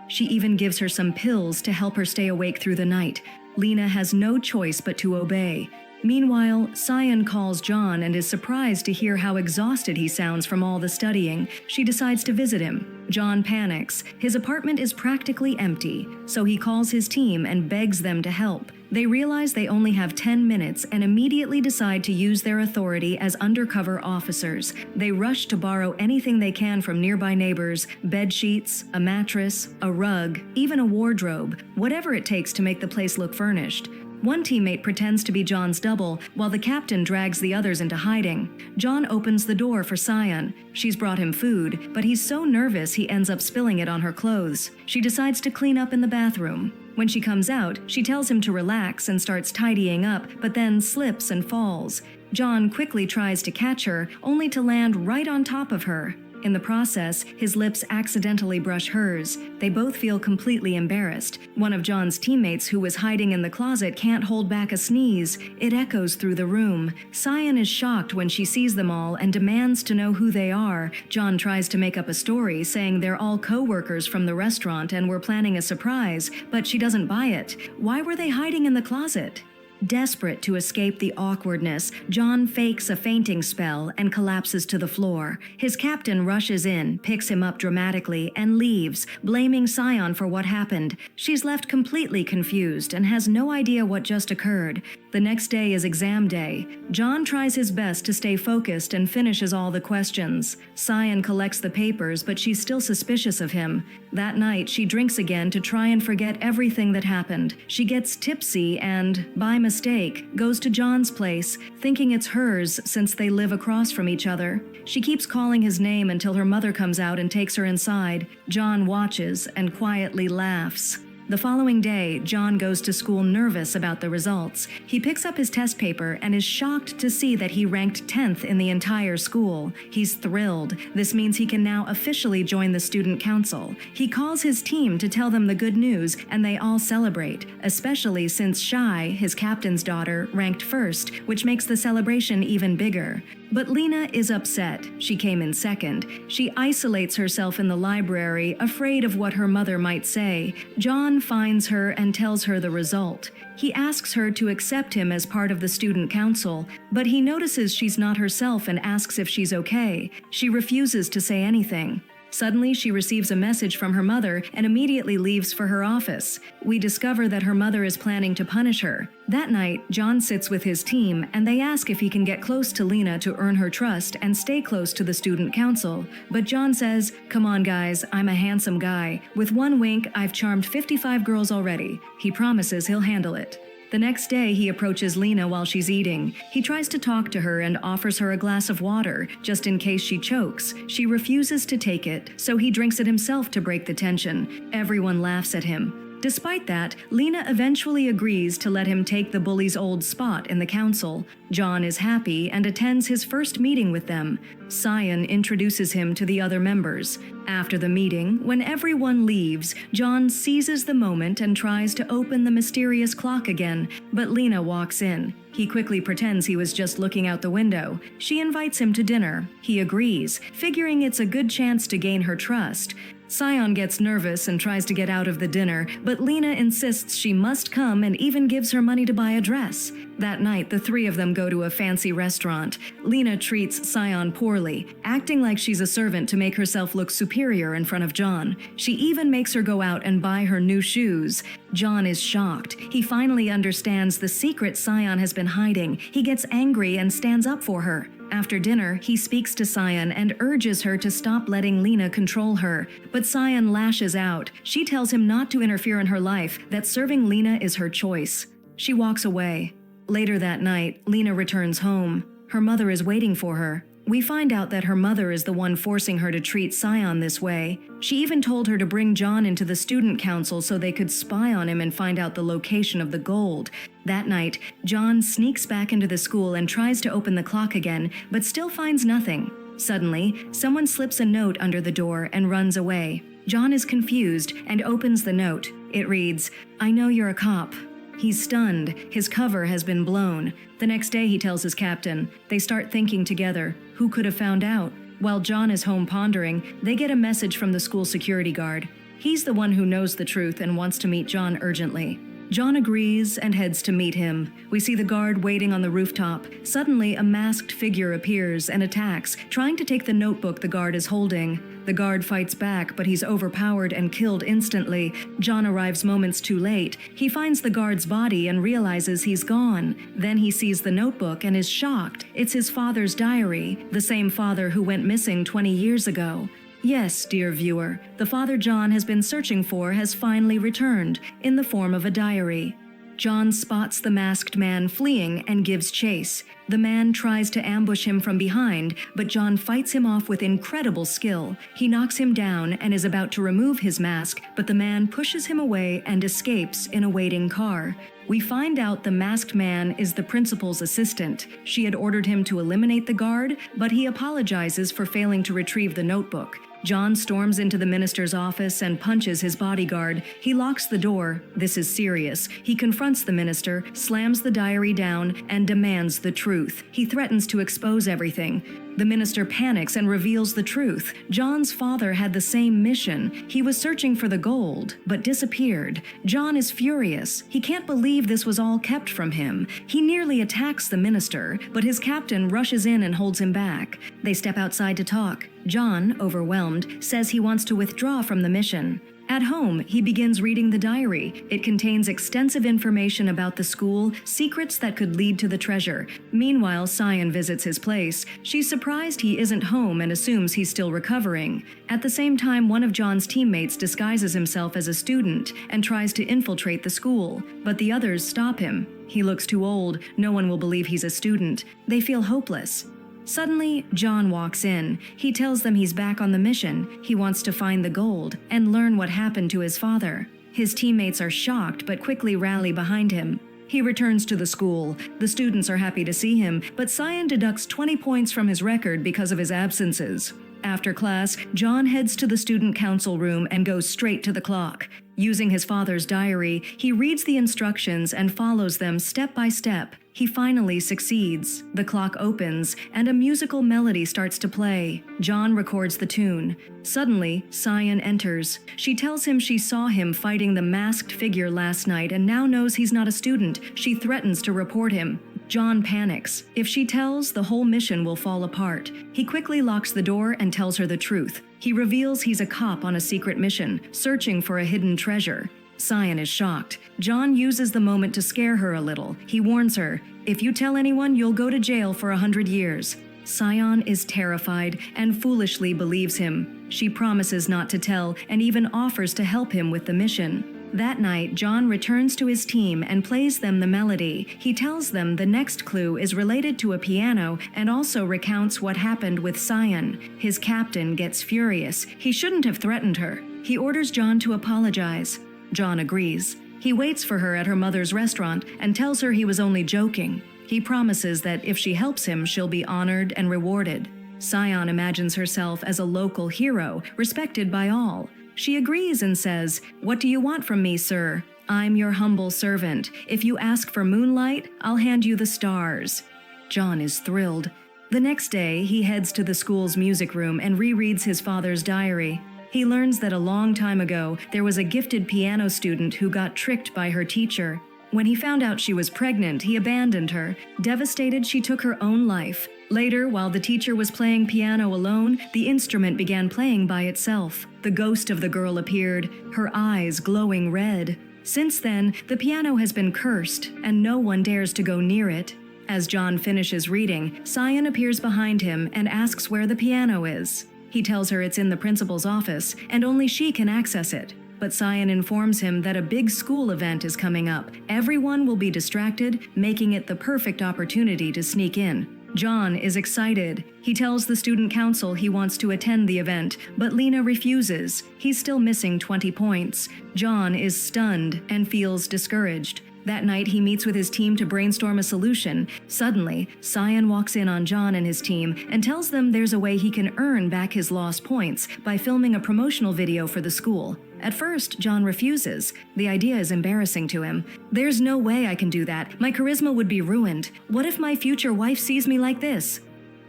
She even gives her some pills to help her stay awake through the night. Lena has no choice but to obey. Meanwhile, Cyan calls John and is surprised to hear how exhausted he sounds from all the studying. She decides to visit him. John panics. His apartment is practically empty, so he calls his team and begs them to help. They realize they only have 10 minutes and immediately decide to use their authority as undercover officers. They rush to borrow anything they can from nearby neighbors: bed sheets, a mattress, a rug, even a wardrobe, whatever it takes to make the place look furnished. One teammate pretends to be John's double, while the captain drags the others into hiding. John opens the door for Cyan. She's brought him food, but he's so nervous he ends up spilling it on her clothes. She decides to clean up in the bathroom. When she comes out, she tells him to relax and starts tidying up, but then slips and falls. John quickly tries to catch her, only to land right on top of her. In the process, his lips accidentally brush hers. They both feel completely embarrassed. One of John's teammates who was hiding in the closet can't hold back a sneeze. It echoes through the room. Cyan is shocked when she sees them all and demands to know who they are. John tries to make up a story, saying they're all co-workers from the restaurant and were planning a surprise, but she doesn't buy it. Why were they hiding in the closet? Desperate to escape the awkwardness, John fakes a fainting spell and collapses to the floor. His captain rushes in, picks him up dramatically, and leaves, blaming Cyan for what happened. She's left completely confused and has no idea what just occurred. The next day is exam day. John tries his best to stay focused and finishes all the questions. Cyan collects the papers, but she's still suspicious of him. That night, she drinks again to try and forget everything that happened. She gets tipsy and, by mistake, goes to John's place, thinking it's hers since they live across from each other. She keeps calling his name until her mother comes out and takes her inside. John watches and quietly laughs. The following day, John goes to school nervous about the results. He picks up his test paper and is shocked to see that he ranked 10th in the entire school. He's thrilled. This means he can now officially join the student council. He calls his team to tell them the good news, and they all celebrate, especially since Shy, his captain's daughter, ranked first, which makes the celebration even bigger. But Lena is upset. She came in second. She isolates herself in the library, afraid of what her mother might say. John finds her and tells her the result. He asks her to accept him as part of the student council, but he notices she's not herself and asks if she's okay. She refuses to say anything. Suddenly, she receives a message from her mother and immediately leaves for her office. We discover that her mother is planning to punish her. That night, John sits with his team, and they ask if he can get close to Lena to earn her trust and stay close to the student council. But John says, "Come on, guys, I'm a handsome guy. With one wink, I've charmed 55 girls already." He promises he'll handle it. The next day, he approaches Lena while she's eating. He tries to talk to her and offers her a glass of water, just in case she chokes. She refuses to take it, so he drinks it himself to break the tension. Everyone laughs at him. Despite that, Lena eventually agrees to let him take the bully's old spot in the council. John is happy and attends his first meeting with them. Cyan introduces him to the other members. After the meeting, when everyone leaves, John seizes the moment and tries to open the mysterious clock again, but Lena walks in. He quickly pretends he was just looking out the window. She invites him to dinner. He agrees, figuring it's a good chance to gain her trust. Cyan gets nervous and tries to get out of the dinner, but Lena insists she must come and even gives her money to buy a dress. That night, the three of them go to a fancy restaurant. Lena treats Cyan poorly, acting like she's a servant to make herself look superior in front of John. She even makes her go out and buy her new shoes. John is shocked. He finally understands the secret Cyan has been hiding. He gets angry and stands up for her. After dinner, he speaks to Cyan and urges her to stop letting Lena control her. But Cyan lashes out. She tells him not to interfere in her life, that serving Lena is her choice. She walks away. Later that night, Lena returns home. Her mother is waiting for her. We find out that her mother is the one forcing her to treat Cyan this way. She even told her to bring John into the student council so they could spy on him and find out the location of the gold. That night, John sneaks back into the school and tries to open the clock again, but still finds nothing. Suddenly, someone slips a note under the door and runs away. John is confused and opens the note. It reads, "I know you're a cop." He's stunned. His cover has been blown. The next day, he tells his captain. They start thinking together. Who could have found out? While John is home pondering, they get a message from the school security guard. He's the one who knows the truth and wants to meet John urgently. John agrees and heads to meet him. We see the guard waiting on the rooftop. Suddenly, a masked figure appears and attacks, trying to take the notebook the guard is holding. The guard fights back, but he's overpowered and killed instantly. John arrives moments too late. He finds the guard's body and realizes he's gone. Then he sees the notebook and is shocked. It's his father's diary, the same father who went missing 20 years ago. Yes, dear viewer, the father John has been searching for has finally returned, in the form of a diary. John spots the masked man fleeing and gives chase. The man tries to ambush him from behind, but John fights him off with incredible skill. He knocks him down and is about to remove his mask, but the man pushes him away and escapes in a waiting car. We find out the masked man is the principal's assistant. She had ordered him to eliminate the guard, but he apologizes for failing to retrieve the notebook. John storms into the minister's office and punches his bodyguard. He locks the door. This is serious. He confronts the minister, slams the diary down, and demands the truth. He threatens to expose everything. The minister panics and reveals the truth. John's father had the same mission. He was searching for the gold, but disappeared. John is furious. He can't believe this was all kept from him. He nearly attacks the minister, but his captain rushes in and holds him back. They step outside to talk. John, overwhelmed, says he wants to withdraw from the mission. At home, he begins reading the diary. It contains extensive information about the school, secrets that could lead to the treasure. Meanwhile, Cyan visits his place. She's surprised he isn't home and assumes he's still recovering. At the same time, one of John's teammates disguises himself as a student and tries to infiltrate the school, but the others stop him. He looks too old. No one will believe he's a student. They feel hopeless. Suddenly, John walks in. He tells them he's back on the mission. He wants to find the gold and learn what happened to his father. His teammates are shocked but quickly rally behind him. He returns to the school. The students are happy to see him, but Cyan deducts 20 points from his record because of his absences. After class, John heads to the student council room and goes straight to the clock. Using his father's diary, he reads the instructions and follows them step by step. He finally succeeds. The clock opens, and a musical melody starts to play. John records the tune. Suddenly, Cyan enters. She tells him she saw him fighting the masked figure last night and now knows he's not a student. She threatens to report him. John panics. If she tells, the whole mission will fall apart. He quickly locks the door and tells her the truth. He reveals he's a cop on a secret mission, searching for a hidden treasure. Cyan is shocked. John uses the moment to scare her a little. He warns her, "If you tell anyone, you'll go to jail for 100 years. Cyan is terrified and foolishly believes him. She promises not to tell and even offers to help him with the mission. That night, John returns to his team and plays them the melody. He tells them the next clue is related to a piano and also recounts what happened with Cyan. His captain gets furious. He shouldn't have threatened her. He orders John to apologize. John agrees. He waits for her at her mother's restaurant and tells her he was only joking. He promises that if she helps him, she'll be honored and rewarded. Cyan imagines herself as a local hero, respected by all. She agrees and says, "What do you want from me, sir? I'm your humble servant. If you ask for moonlight, I'll hand you the stars." John is thrilled. The next day, he heads to the school's music room and rereads his father's diary. He learns that a long time ago, there was a gifted piano student who got tricked by her teacher. When he found out she was pregnant, he abandoned her. Devastated, she took her own life. Later, while the teacher was playing piano alone, the instrument began playing by itself. The ghost of the girl appeared, her eyes glowing red. Since then, the piano has been cursed, and no one dares to go near it. As John finishes reading, Cyan appears behind him and asks where the piano is. He tells her it's in the principal's office, and only she can access it. But Cyan informs him that a big school event is coming up. Everyone will be distracted, making it the perfect opportunity to sneak in. John is excited. He tells the student council he wants to attend the event, but Lena refuses. He's still missing 20 points. John is stunned and feels discouraged. That night, he meets with his team to brainstorm a solution. Suddenly, Cyan walks in on John and his team and tells them there's a way he can earn back his lost points by filming a promotional video for the school. At first, John refuses. The idea is embarrassing to him. "There's no way I can do that. My charisma would be ruined. What if my future wife sees me like this?"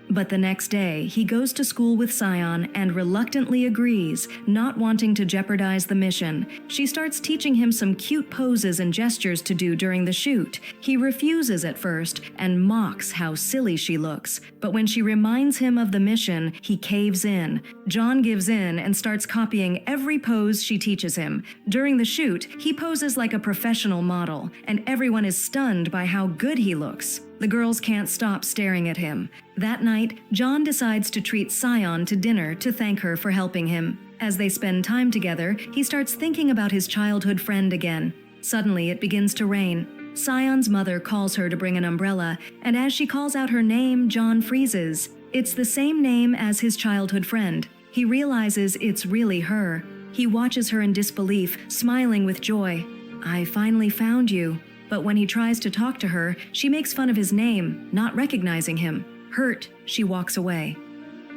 But the next day, he goes to school with Cyan and reluctantly agrees, not wanting to jeopardize the mission. She starts teaching him some cute poses and gestures to do during the shoot. He refuses at first and mocks how silly she looks. But when she reminds him of the mission, he caves in. John gives in and starts copying every pose she teaches him. During the shoot, he poses like a professional model, and everyone is stunned by how good he looks. The girls can't stop staring at him. That night, John decides to treat Cyan to dinner to thank her for helping him. As they spend time together, he starts thinking about his childhood friend again. Suddenly, it begins to rain. Sion's mother calls her to bring an umbrella, and as she calls out her name, John freezes. It's the same name as his childhood friend. He realizes it's really her. He watches her in disbelief, smiling with joy. "I finally found you." But when he tries to talk to her, she makes fun of his name, not recognizing him. Hurt, she walks away.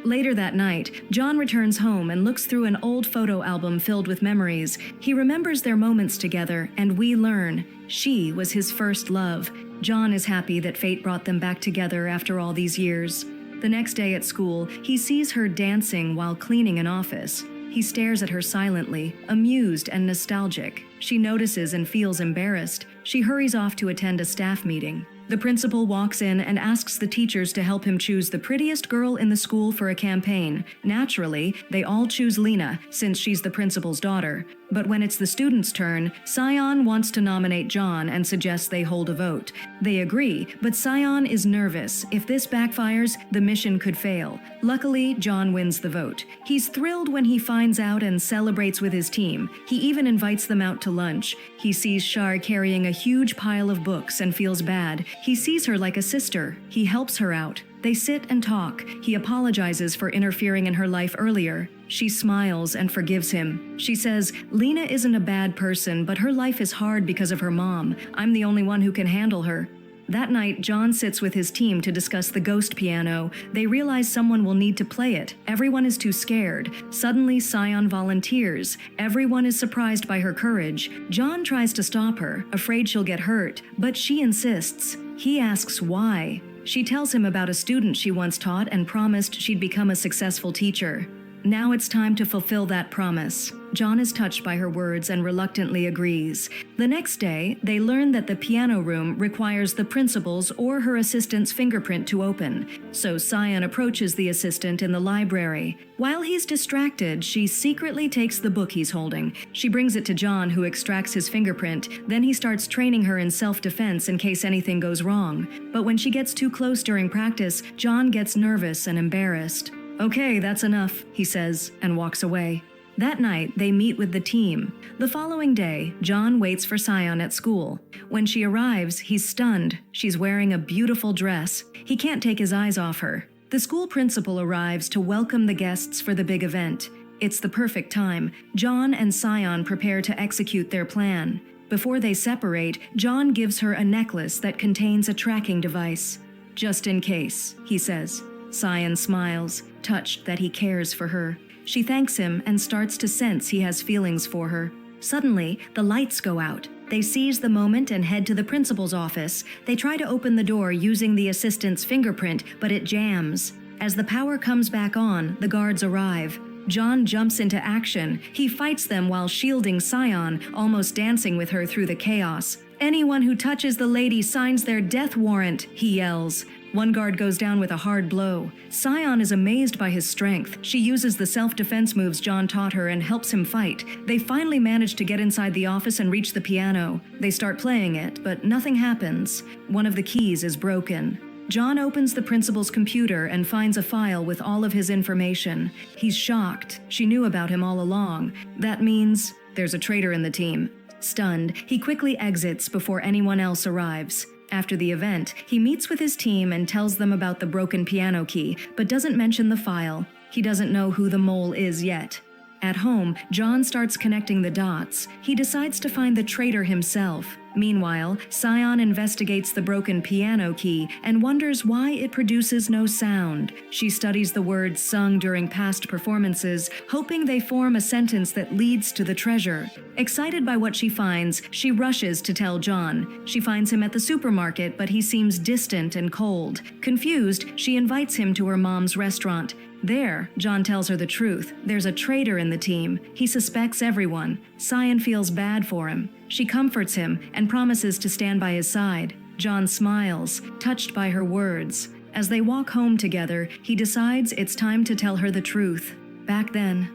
Later that night, John returns home and looks through an old photo album filled with memories. He remembers their moments together, and we learn she was his first love. John is happy that fate brought them back together after all these years. The next day at school, he sees her dancing while cleaning an office. He stares at her silently, amused and nostalgic. She notices and feels embarrassed. She hurries off to attend a staff meeting. The principal walks in and asks the teachers to help him choose the prettiest girl in the school for a campaign. Naturally, they all choose Lena, since she's the principal's daughter. But when it's the students' turn, Sion wants to nominate John and suggests they hold a vote. They agree, but Sion is nervous. If this backfires, the mission could fail. Luckily, John wins the vote. He's thrilled when he finds out and celebrates with his team. He even invites them out to lunch. He sees Shar carrying a huge pile of books and feels bad. He sees her like a sister. He helps her out. They sit and talk. He apologizes for interfering in her life earlier. She smiles and forgives him. She says, "Lena isn't a bad person, but her life is hard because of her mom. I'm the only one who can handle her." That night, John sits with his team to discuss the ghost piano. They realize someone will need to play it. Everyone is too scared. Suddenly, Sion volunteers. Everyone is surprised by her courage. John tries to stop her, afraid she'll get hurt, but she insists. He asks why. She tells him about a student she once taught and promised she'd become a successful teacher. Now it's time to fulfill that promise. John is touched by her words and reluctantly agrees. The next day, they learn that the piano room requires the principal's or her assistant's fingerprint to open. So Sion approaches the assistant in the library. While he's distracted, she secretly takes the book he's holding. She brings it to John, who extracts his fingerprint. Then he starts training her in self-defense in case anything goes wrong. But when she gets too close during practice, John gets nervous and embarrassed. "Okay, that's enough," he says, and walks away. That night, they meet with the team. The following day, John waits for Sion at school. When she arrives, he's stunned. She's wearing a beautiful dress. He can't take his eyes off her. The school principal arrives to welcome the guests for the big event. It's the perfect time. John and Sion prepare to execute their plan. Before they separate, John gives her a necklace that contains a tracking device. "Just in case," he says. Sion smiles, touched that he cares for her. She thanks him and starts to sense he has feelings for her. Suddenly, the lights go out. They seize the moment and head to the principal's office. They try to open the door using the assistant's fingerprint, but it jams. As the power comes back on, the guards arrive. John jumps into action. He fights them while shielding Sion, almost dancing with her through the chaos. "Anyone who touches the lady signs their death warrant," he yells. One guard goes down with a hard blow. Sion is amazed by his strength. She uses the self-defense moves John taught her and helps him fight. They finally manage to get inside the office and reach the piano. They start playing it, but nothing happens. One of the keys is broken. John opens the principal's computer and finds a file with all of his information. He's shocked. She knew about him all along. That means there's a traitor in the team. Stunned, he quickly exits before anyone else arrives. After the event, he meets with his team and tells them about the broken piano key, but doesn't mention the file. He doesn't know who the mole is yet. At home, John starts connecting the dots. He decides to find the traitor himself. Meanwhile, Sion investigates the broken piano key and wonders why it produces no sound. She studies the words sung during past performances, hoping they form a sentence that leads to the treasure. Excited by what she finds, she rushes to tell John. She finds him at the supermarket, but he seems distant and cold. Confused, she invites him to her mom's restaurant. There, John tells her the truth. There's a traitor in the team. He suspects everyone. Sion feels bad for him. She comforts him and promises to stand by his side. John smiles, touched by her words. As they walk home together, he decides it's time to tell her the truth. Back then,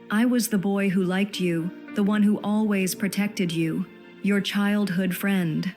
I was the boy who liked you, the one who always protected you, your childhood friend.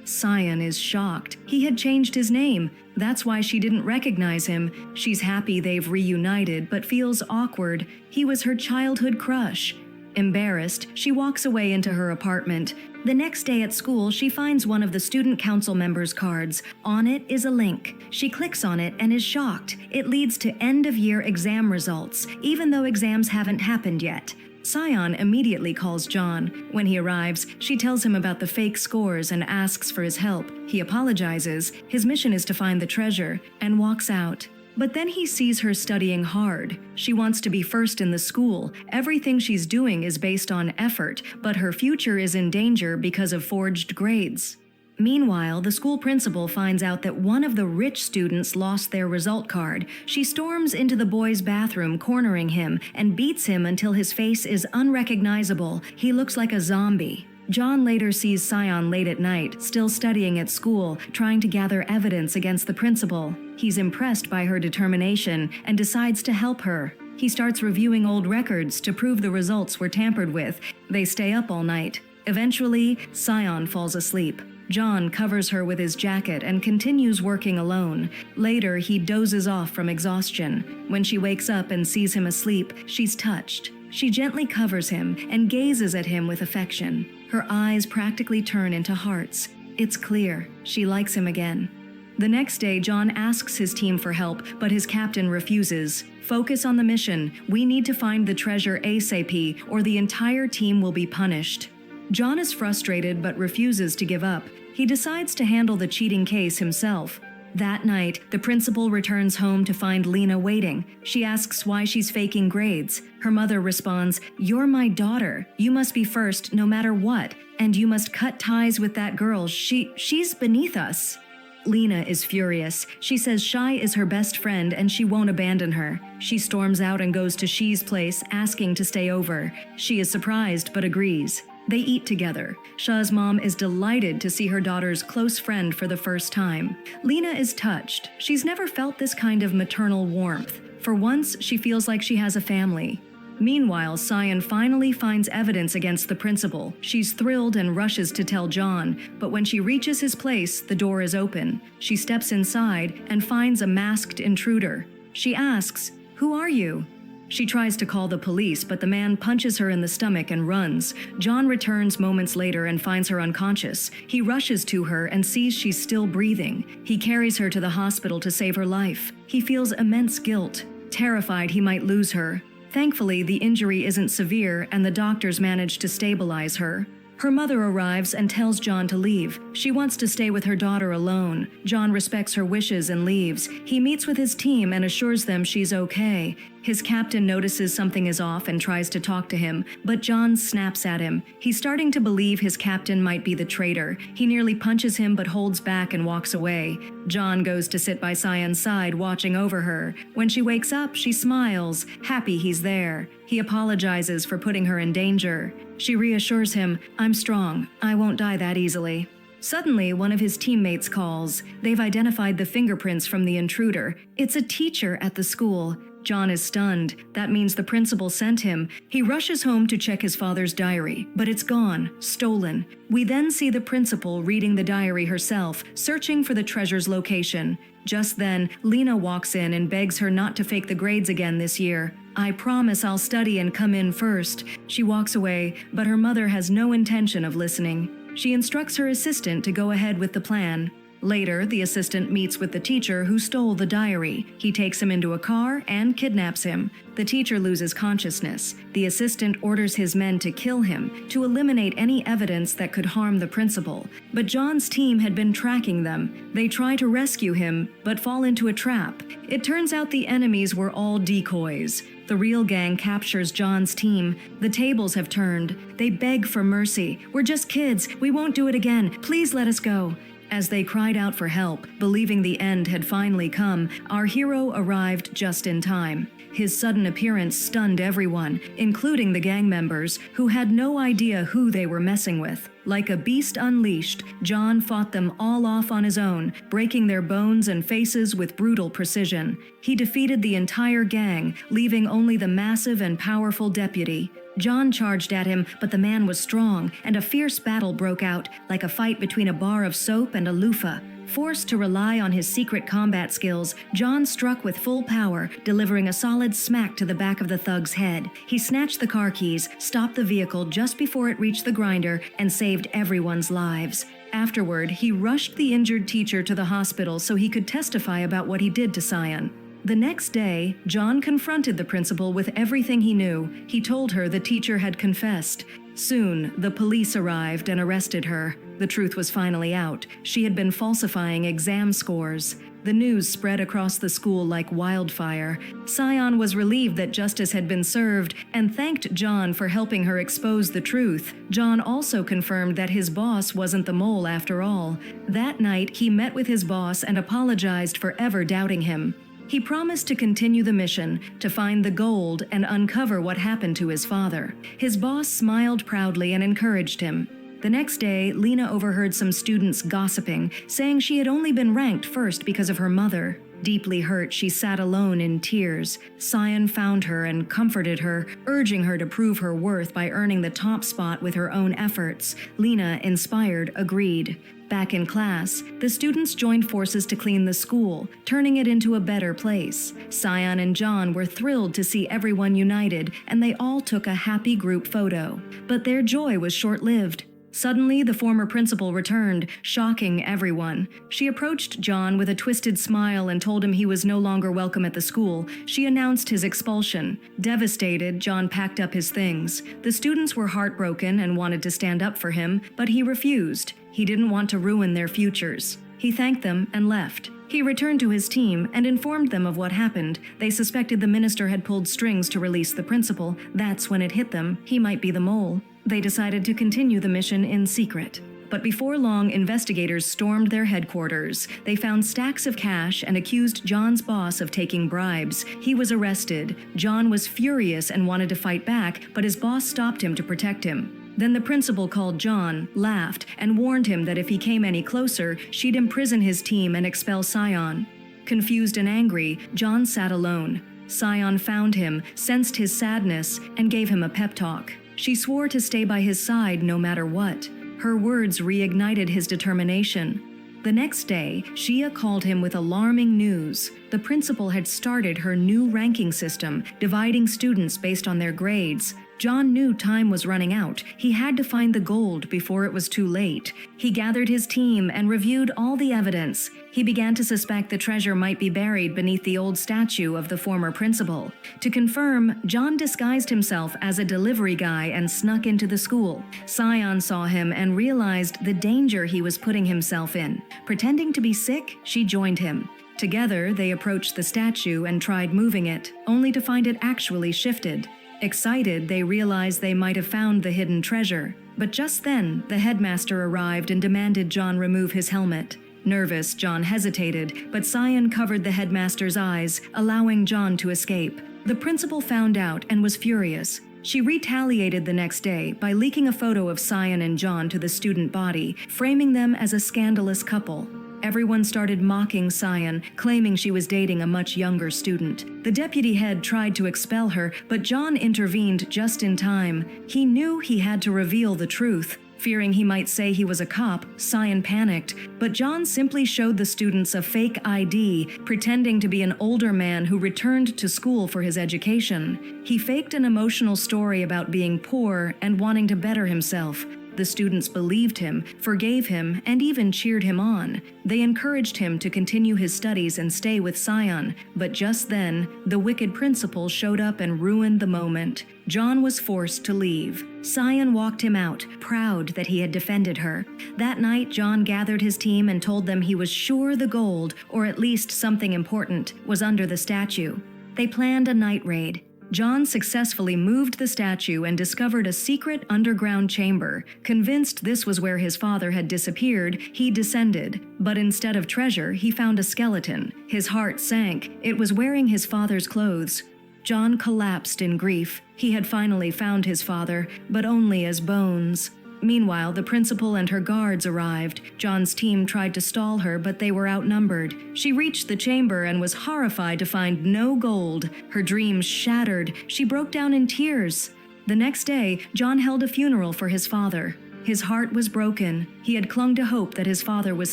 Sion is shocked. He had changed his name. That's why she didn't recognize him. She's happy they've reunited, but feels awkward. He was her childhood crush. Embarrassed, she walks away into her apartment. The next day at school, she finds one of the student council members' cards. On it is a link. She clicks on it and is shocked. It leads to end-of-year exam results, even though exams haven't happened yet. Sion immediately calls John. When he arrives, she tells him about the fake scores and asks for his help. He apologizes, his mission is to find the treasure, and walks out. But then he sees her studying hard. She wants to be first in the school. Everything she's doing is based on effort, but her future is in danger because of forged grades. Meanwhile, the school principal finds out that one of the rich students lost their result card. She storms into the boy's bathroom, cornering him, and beats him until his face is unrecognizable. He looks like a zombie. John later sees Sion late at night, still studying at school, trying to gather evidence against the principal. He's impressed by her determination and decides to help her. He starts reviewing old records to prove the results were tampered with. They stay up all night. Eventually, Sion falls asleep. John covers her with his jacket and continues working alone. Later, he dozes off from exhaustion. When she wakes up and sees him asleep, she's touched. She gently covers him and gazes at him with affection. Her eyes practically turn into hearts. It's clear, she likes him again. The next day, John asks his team for help, but his captain refuses. Focus on the mission. We need to find the treasure ASAP, or the entire team will be punished. John is frustrated but refuses to give up. He decides to handle the cheating case himself. That night, the principal returns home to find Lena waiting. She asks why she's faking grades. Her mother responds, "You're my daughter. You must be first no matter what, and you must cut ties with that girl. She's beneath us." Lena is furious. She says Shai is her best friend and she won't abandon her. She storms out and goes to Shi's place, asking to stay over. She is surprised but agrees. They eat together. Shah's mom is delighted to see her daughter's close friend for the first time. Lena is touched. She's never felt this kind of maternal warmth. For once, she feels like she has a family. Meanwhile, Sion finally finds evidence against the principal. She's thrilled and rushes to tell John, but when she reaches his place, the door is open. She steps inside and finds a masked intruder. She asks, "Who are you?" She tries to call the police, but the man punches her in the stomach and runs. John returns moments later and finds her unconscious. He rushes to her and sees she's still breathing. He carries her to the hospital to save her life. He feels immense guilt, terrified he might lose her. Thankfully, the injury isn't severe and the doctors manage to stabilize her. Her mother arrives and tells John to leave. She wants to stay with her daughter alone. John respects her wishes and leaves. He meets with his team and assures them she's okay. His captain notices something is off and tries to talk to him, but John snaps at him. He's starting to believe his captain might be the traitor. He nearly punches him but holds back and walks away. John goes to sit by Sion's side, watching over her. When she wakes up, she smiles, happy he's there. He apologizes for putting her in danger. She reassures him, "I'm strong. I won't die that easily." Suddenly, one of his teammates calls. They've identified the fingerprints from the intruder. It's a teacher at the school. John is stunned. That means the principal sent him. He rushes home to check his father's diary, but it's gone, stolen. We then see the principal reading the diary herself, searching for the treasure's location. Just then, Lena walks in and begs her not to fake the grades again this year. "I promise I'll study and come in first." She walks away, but her mother has no intention of listening. She instructs her assistant to go ahead with the plan. Later, the assistant meets with the teacher who stole the diary. He takes him into a car and kidnaps him. The teacher loses consciousness. The assistant orders his men to kill him, to eliminate any evidence that could harm the principal. But John's team had been tracking them. They try to rescue him, but fall into a trap. It turns out the enemies were all decoys. The real gang captures John's team. The tables have turned. They beg for mercy. "We're just kids. We won't do it again. Please let us go." As they cried out for help, believing the end had finally come, our hero arrived just in time. His sudden appearance stunned everyone, including the gang members, who had no idea who they were messing with. Like a beast unleashed, John fought them all off on his own, breaking their bones and faces with brutal precision. He defeated the entire gang, leaving only the massive and powerful deputy. John charged at him, but the man was strong, and a fierce battle broke out, like a fight between a bar of soap and a loofah. Forced to rely on his secret combat skills, John struck with full power, delivering a solid smack to the back of the thug's head. He snatched the car keys, stopped the vehicle just before it reached the grinder, and saved everyone's lives. Afterward, he rushed the injured teacher to the hospital so he could testify about what he did to Sion. The next day, John confronted the principal with everything he knew. He told her the teacher had confessed. Soon, the police arrived and arrested her. The truth was finally out. She had been falsifying exam scores. The news spread across the school like wildfire. Sion was relieved that justice had been served and thanked John for helping her expose the truth. John also confirmed that his boss wasn't the mole after all. That night, he met with his boss and apologized for ever doubting him. He promised to continue the mission, to find the gold and uncover what happened to his father. His boss smiled proudly and encouraged him. The next day, Lena overheard some students gossiping, saying she had only been ranked first because of her mother. Deeply hurt, she sat alone in tears. Sion found her and comforted her, urging her to prove her worth by earning the top spot with her own efforts. Lena, inspired, agreed. Back in class, the students joined forces to clean the school, turning it into a better place. Sion and John were thrilled to see everyone united, and they all took a happy group photo. But their joy was short-lived. Suddenly, the former principal returned, shocking everyone. She approached John with a twisted smile and told him he was no longer welcome at the school. She announced his expulsion. Devastated, John packed up his things. The students were heartbroken and wanted to stand up for him, but he refused. He didn't want to ruin their futures. He thanked them and left. He returned to his team and informed them of what happened. They suspected the minister had pulled strings to release the principal. That's when it hit them. He might be the mole. They decided to continue the mission in secret. But before long, investigators stormed their headquarters. They found stacks of cash and accused John's boss of taking bribes. He was arrested. John was furious and wanted to fight back, but his boss stopped him to protect him. Then the principal called John, laughed, and warned him that if he came any closer, she'd imprison his team and expel Sion. Confused and angry, John sat alone. Sion found him, sensed his sadness, and gave him a pep talk. She swore to stay by his side no matter what. Her words reignited his determination. The next day, Shia called him with alarming news. The principal had started her new ranking system, dividing students based on their grades. John knew time was running out. He had to find the gold before it was too late. He gathered his team and reviewed all the evidence. He began to suspect the treasure might be buried beneath the old statue of the former principal. To confirm, John disguised himself as a delivery guy and snuck into the school. Sion saw him and realized the danger he was putting himself in. Pretending to be sick, she joined him. Together, they approached the statue and tried moving it, only to find it actually shifted. Excited, they realized they might have found the hidden treasure. But just then, the headmaster arrived and demanded John remove his helmet. Nervous, John hesitated, but Sion covered the headmaster's eyes, allowing John to escape. The principal found out and was furious. She retaliated the next day by leaking a photo of Sion and John to the student body, framing them as a scandalous couple. Everyone started mocking Sion, claiming she was dating a much younger student. The deputy head tried to expel her, but John intervened just in time. He knew he had to reveal the truth. Fearing he might say he was a cop, Sion panicked, but John simply showed the students a fake ID, pretending to be an older man who returned to school for his education. He faked an emotional story about being poor and wanting to better himself. The students believed him, forgave him, and even cheered him on. They encouraged him to continue his studies and stay with Sion, but just then, the wicked principal showed up and ruined the moment. John was forced to leave. Sion walked him out, proud that he had defended her. That night, John gathered his team and told them he was sure the gold, or at least something important, was under the statue. They planned a night raid. John successfully moved the statue and discovered a secret underground chamber. Convinced this was where his father had disappeared, he descended. But instead of treasure, he found a skeleton. His heart sank. It was wearing his father's clothes. John collapsed in grief. He had finally found his father, but only as bones. Meanwhile, the principal and her guards arrived. John's team tried to stall her, but they were outnumbered. She reached the chamber and was horrified to find no gold. Her dreams shattered. She broke down in tears. The next day, John held a funeral for his father. His heart was broken. He had clung to hope that his father was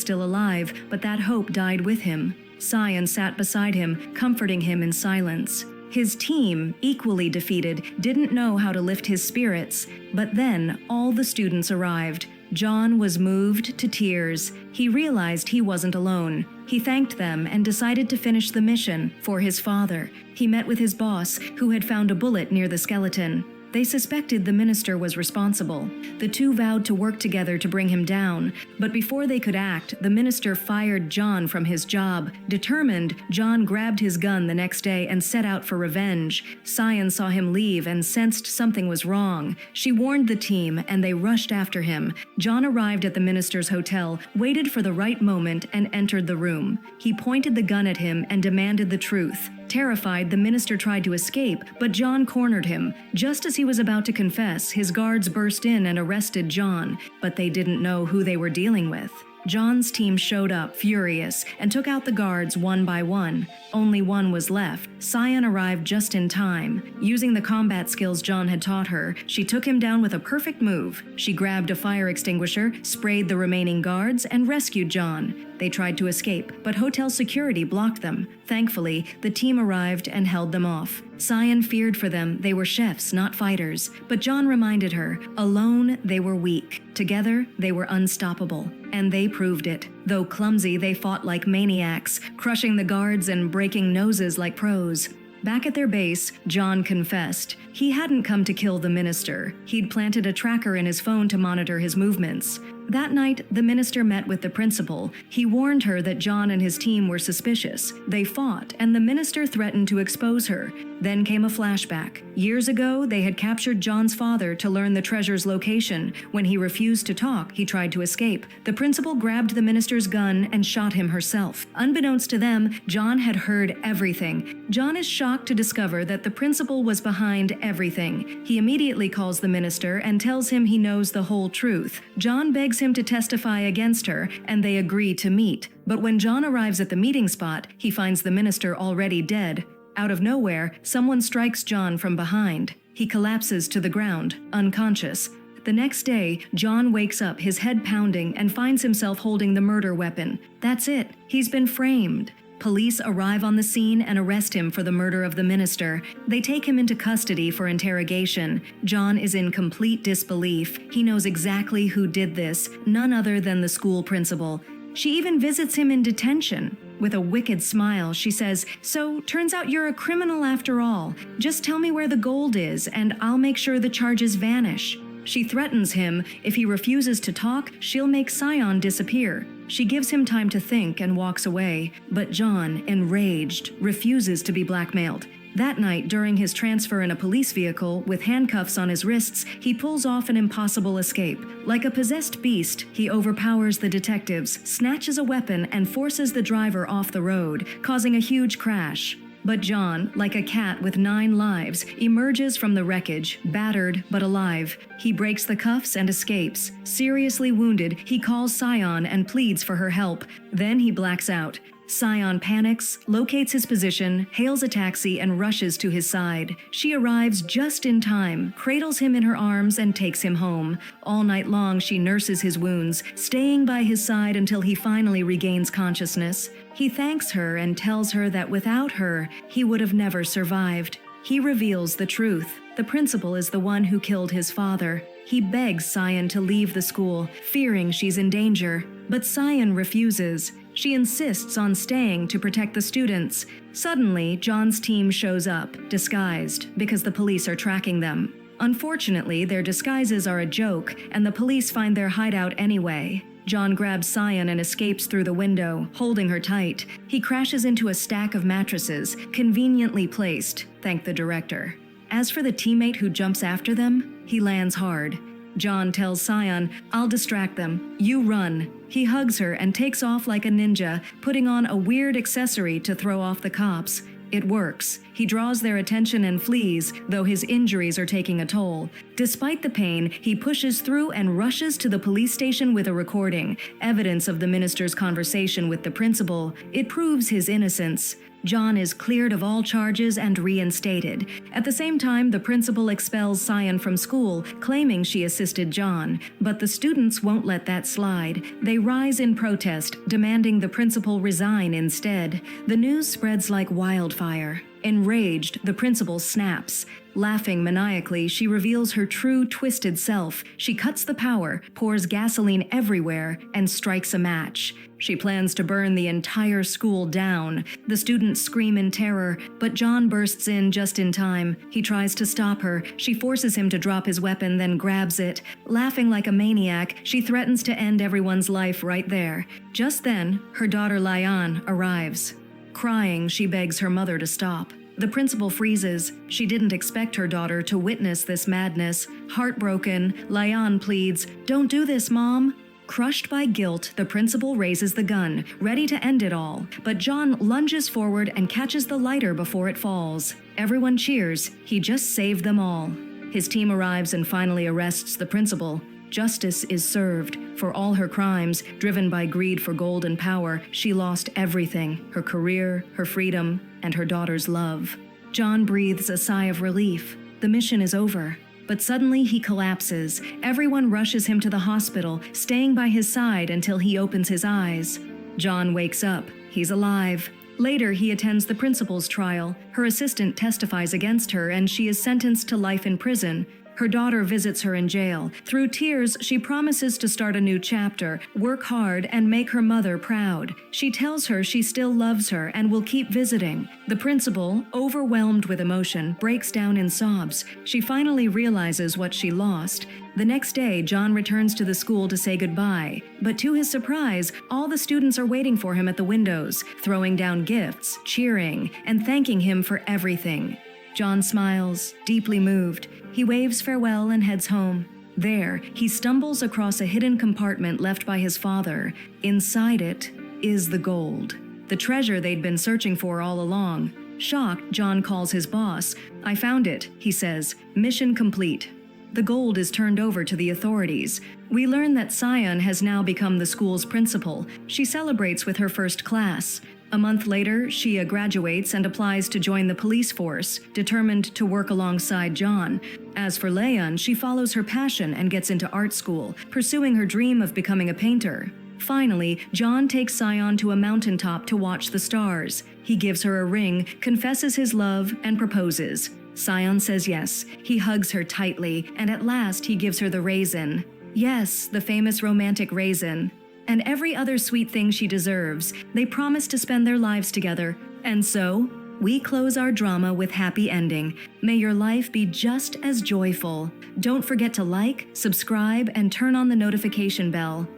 still alive, but that hope died with him. Sion sat beside him, comforting him in silence. His team, equally defeated, didn't know how to lift his spirits. But then, all the students arrived. John was moved to tears. He realized he wasn't alone. He thanked them and decided to finish the mission for his father. He met with his boss, who had found a bullet near the skeleton. They suspected the minister was responsible. The two vowed to work together to bring him down, but before they could act, the minister fired John from his job. Determined, John grabbed his gun the next day and set out for revenge. Sion saw him leave and sensed something was wrong. She warned the team, and they rushed after him. John arrived at the minister's hotel, waited for the right moment, and entered the room. He pointed the gun at him and demanded the truth. Terrified, the minister tried to escape, but John cornered him. Just as he was about to confess, his guards burst in and arrested John, but they didn't know who they were dealing with. John's team showed up, furious, and took out the guards one by one. Only one was left. Sion arrived just in time. Using the combat skills John had taught her, she took him down with a perfect move. She grabbed a fire extinguisher, sprayed the remaining guards, and rescued John. They tried to escape, but hotel security blocked them. Thankfully, the team arrived and held them off. Sion feared for them. They were chefs, not fighters. But John reminded her, alone they were weak. Together, they were unstoppable. And they proved it. Though clumsy, they fought like maniacs, crushing the guards and breaking noses like pros. Back at their base, John confessed. He hadn't come to kill the minister. He'd planted a tracker in his phone to monitor his movements. That night, the minister met with the principal. He warned her that John and his team were suspicious. They fought, and the minister threatened to expose her. Then came a flashback. Years ago, they had captured John's father to learn the treasure's location. When he refused to talk, he tried to escape. The principal grabbed the minister's gun and shot him herself. Unbeknownst to them, John had heard everything. John is shocked to discover that the principal was behind everything. He immediately calls the minister and tells him he knows the whole truth. John begs him to testify against her, and they agree to meet. But when John arrives at the meeting spot, he finds the minister already dead. Out of nowhere, someone strikes John from behind. He collapses to the ground, unconscious. The next day, John wakes up, his head pounding, and finds himself holding the murder weapon. That's it. He's been framed. Police arrive on the scene and arrest him for the murder of the minister. They take him into custody for interrogation. John is in complete disbelief. He knows exactly who did this, none other than the school principal. She even visits him in detention. With a wicked smile, she says, "So, turns out you're a criminal after all. Just tell me where the gold is, and I'll make sure the charges vanish." She threatens him. If he refuses to talk, she'll make Sion disappear. She gives him time to think and walks away. But John, enraged, refuses to be blackmailed. That night, during his transfer in a police vehicle with handcuffs on his wrists, he pulls off an impossible escape. Like a possessed beast, he overpowers the detectives, snatches a weapon, and forces the driver off the road, causing a huge crash. But John, like a cat with 9 lives, emerges from the wreckage, battered but alive. He breaks the cuffs and escapes. Seriously wounded, he calls Sion and pleads for her help. Then he blacks out. Sion panics, locates his position, hails a taxi, and rushes to his side. She arrives just in time, cradles him in her arms, and takes him home. All night long, she nurses his wounds, staying by his side until he finally regains consciousness. He thanks her and tells her that without her, he would have never survived. He reveals the truth. The principal is the one who killed his father. He begs Sion to leave the school, fearing she's in danger. But Sion refuses. She insists on staying to protect the students. Suddenly, John's team shows up, disguised, because the police are tracking them. Unfortunately, their disguises are a joke, and the police find their hideout anyway. John grabs Sion and escapes through the window, holding her tight. He crashes into a stack of mattresses, conveniently placed, thank the director. As for the teammate who jumps after them, he lands hard. John tells Sion, "I'll distract them. You run." He hugs her and takes off like a ninja, putting on a weird accessory to throw off the cops. It works. He draws their attention and flees, though his injuries are taking a toll. Despite the pain, he pushes through and rushes to the police station with a recording, evidence of the minister's conversation with the principal. It proves his innocence. John is cleared of all charges and reinstated. At the same time, the principal expels Sion from school, claiming she assisted John. But the students won't let that slide. They rise in protest, demanding the principal resign instead. The news spreads like wildfire. Enraged, the principal snaps. Laughing maniacally, she reveals her true, twisted self. She cuts the power, pours gasoline everywhere, and strikes a match. She plans to burn the entire school down. The students scream in terror, but John bursts in just in time. He tries to stop her. She forces him to drop his weapon, then grabs it. Laughing like a maniac, she threatens to end everyone's life right there. Just then, her daughter Lyon arrives. Crying, she begs her mother to stop. The principal freezes. She didn't expect her daughter to witness this madness. Heartbroken, Lyon pleads, "Don't do this, Mom." Crushed by guilt, the principal raises the gun, ready to end it all. But John lunges forward and catches the lighter before it falls. Everyone cheers. He just saved them all. His team arrives and finally arrests the principal. Justice is served. For all her crimes, driven by greed for gold and power, she lost everything: her career, her freedom, and her daughter's love. John breathes a sigh of relief. The mission is over. But suddenly he collapses. Everyone rushes him to the hospital, staying by his side until he opens his eyes. John wakes up. He's alive. Later, he attends the principal's trial. Her assistant testifies against her, and she is sentenced to life in prison. Her daughter visits her in jail. Through tears, she promises to start a new chapter, work hard, and make her mother proud. She tells her she still loves her and will keep visiting. The principal, overwhelmed with emotion, breaks down in sobs. She finally realizes what she lost. The next day, John returns to the school to say goodbye. But to his surprise, all the students are waiting for him at the windows, throwing down gifts, cheering, and thanking him for everything. John smiles, deeply moved. He waves farewell and heads home. There, he stumbles across a hidden compartment left by his father. Inside it is the gold, the treasure they'd been searching for all along. Shocked, John calls his boss. "I found it," he says. "Mission complete." The gold is turned over to the authorities. We learn that Sion has now become the school's principal. She celebrates with her first class. A month later, Shia graduates and applies to join the police force, determined to work alongside John. As for Leon, she follows her passion and gets into art school, pursuing her dream of becoming a painter. Finally, John takes Sion to a mountaintop to watch the stars. He gives her a ring, confesses his love, and proposes. Sion says yes. He hugs her tightly, and at last he gives her the raisin. Yes, the famous romantic raisin. And every other sweet thing she deserves. They promise to spend their lives together. And so, we close our drama with happy ending. May your life be just as joyful. Don't forget to like, subscribe, and turn on the notification bell.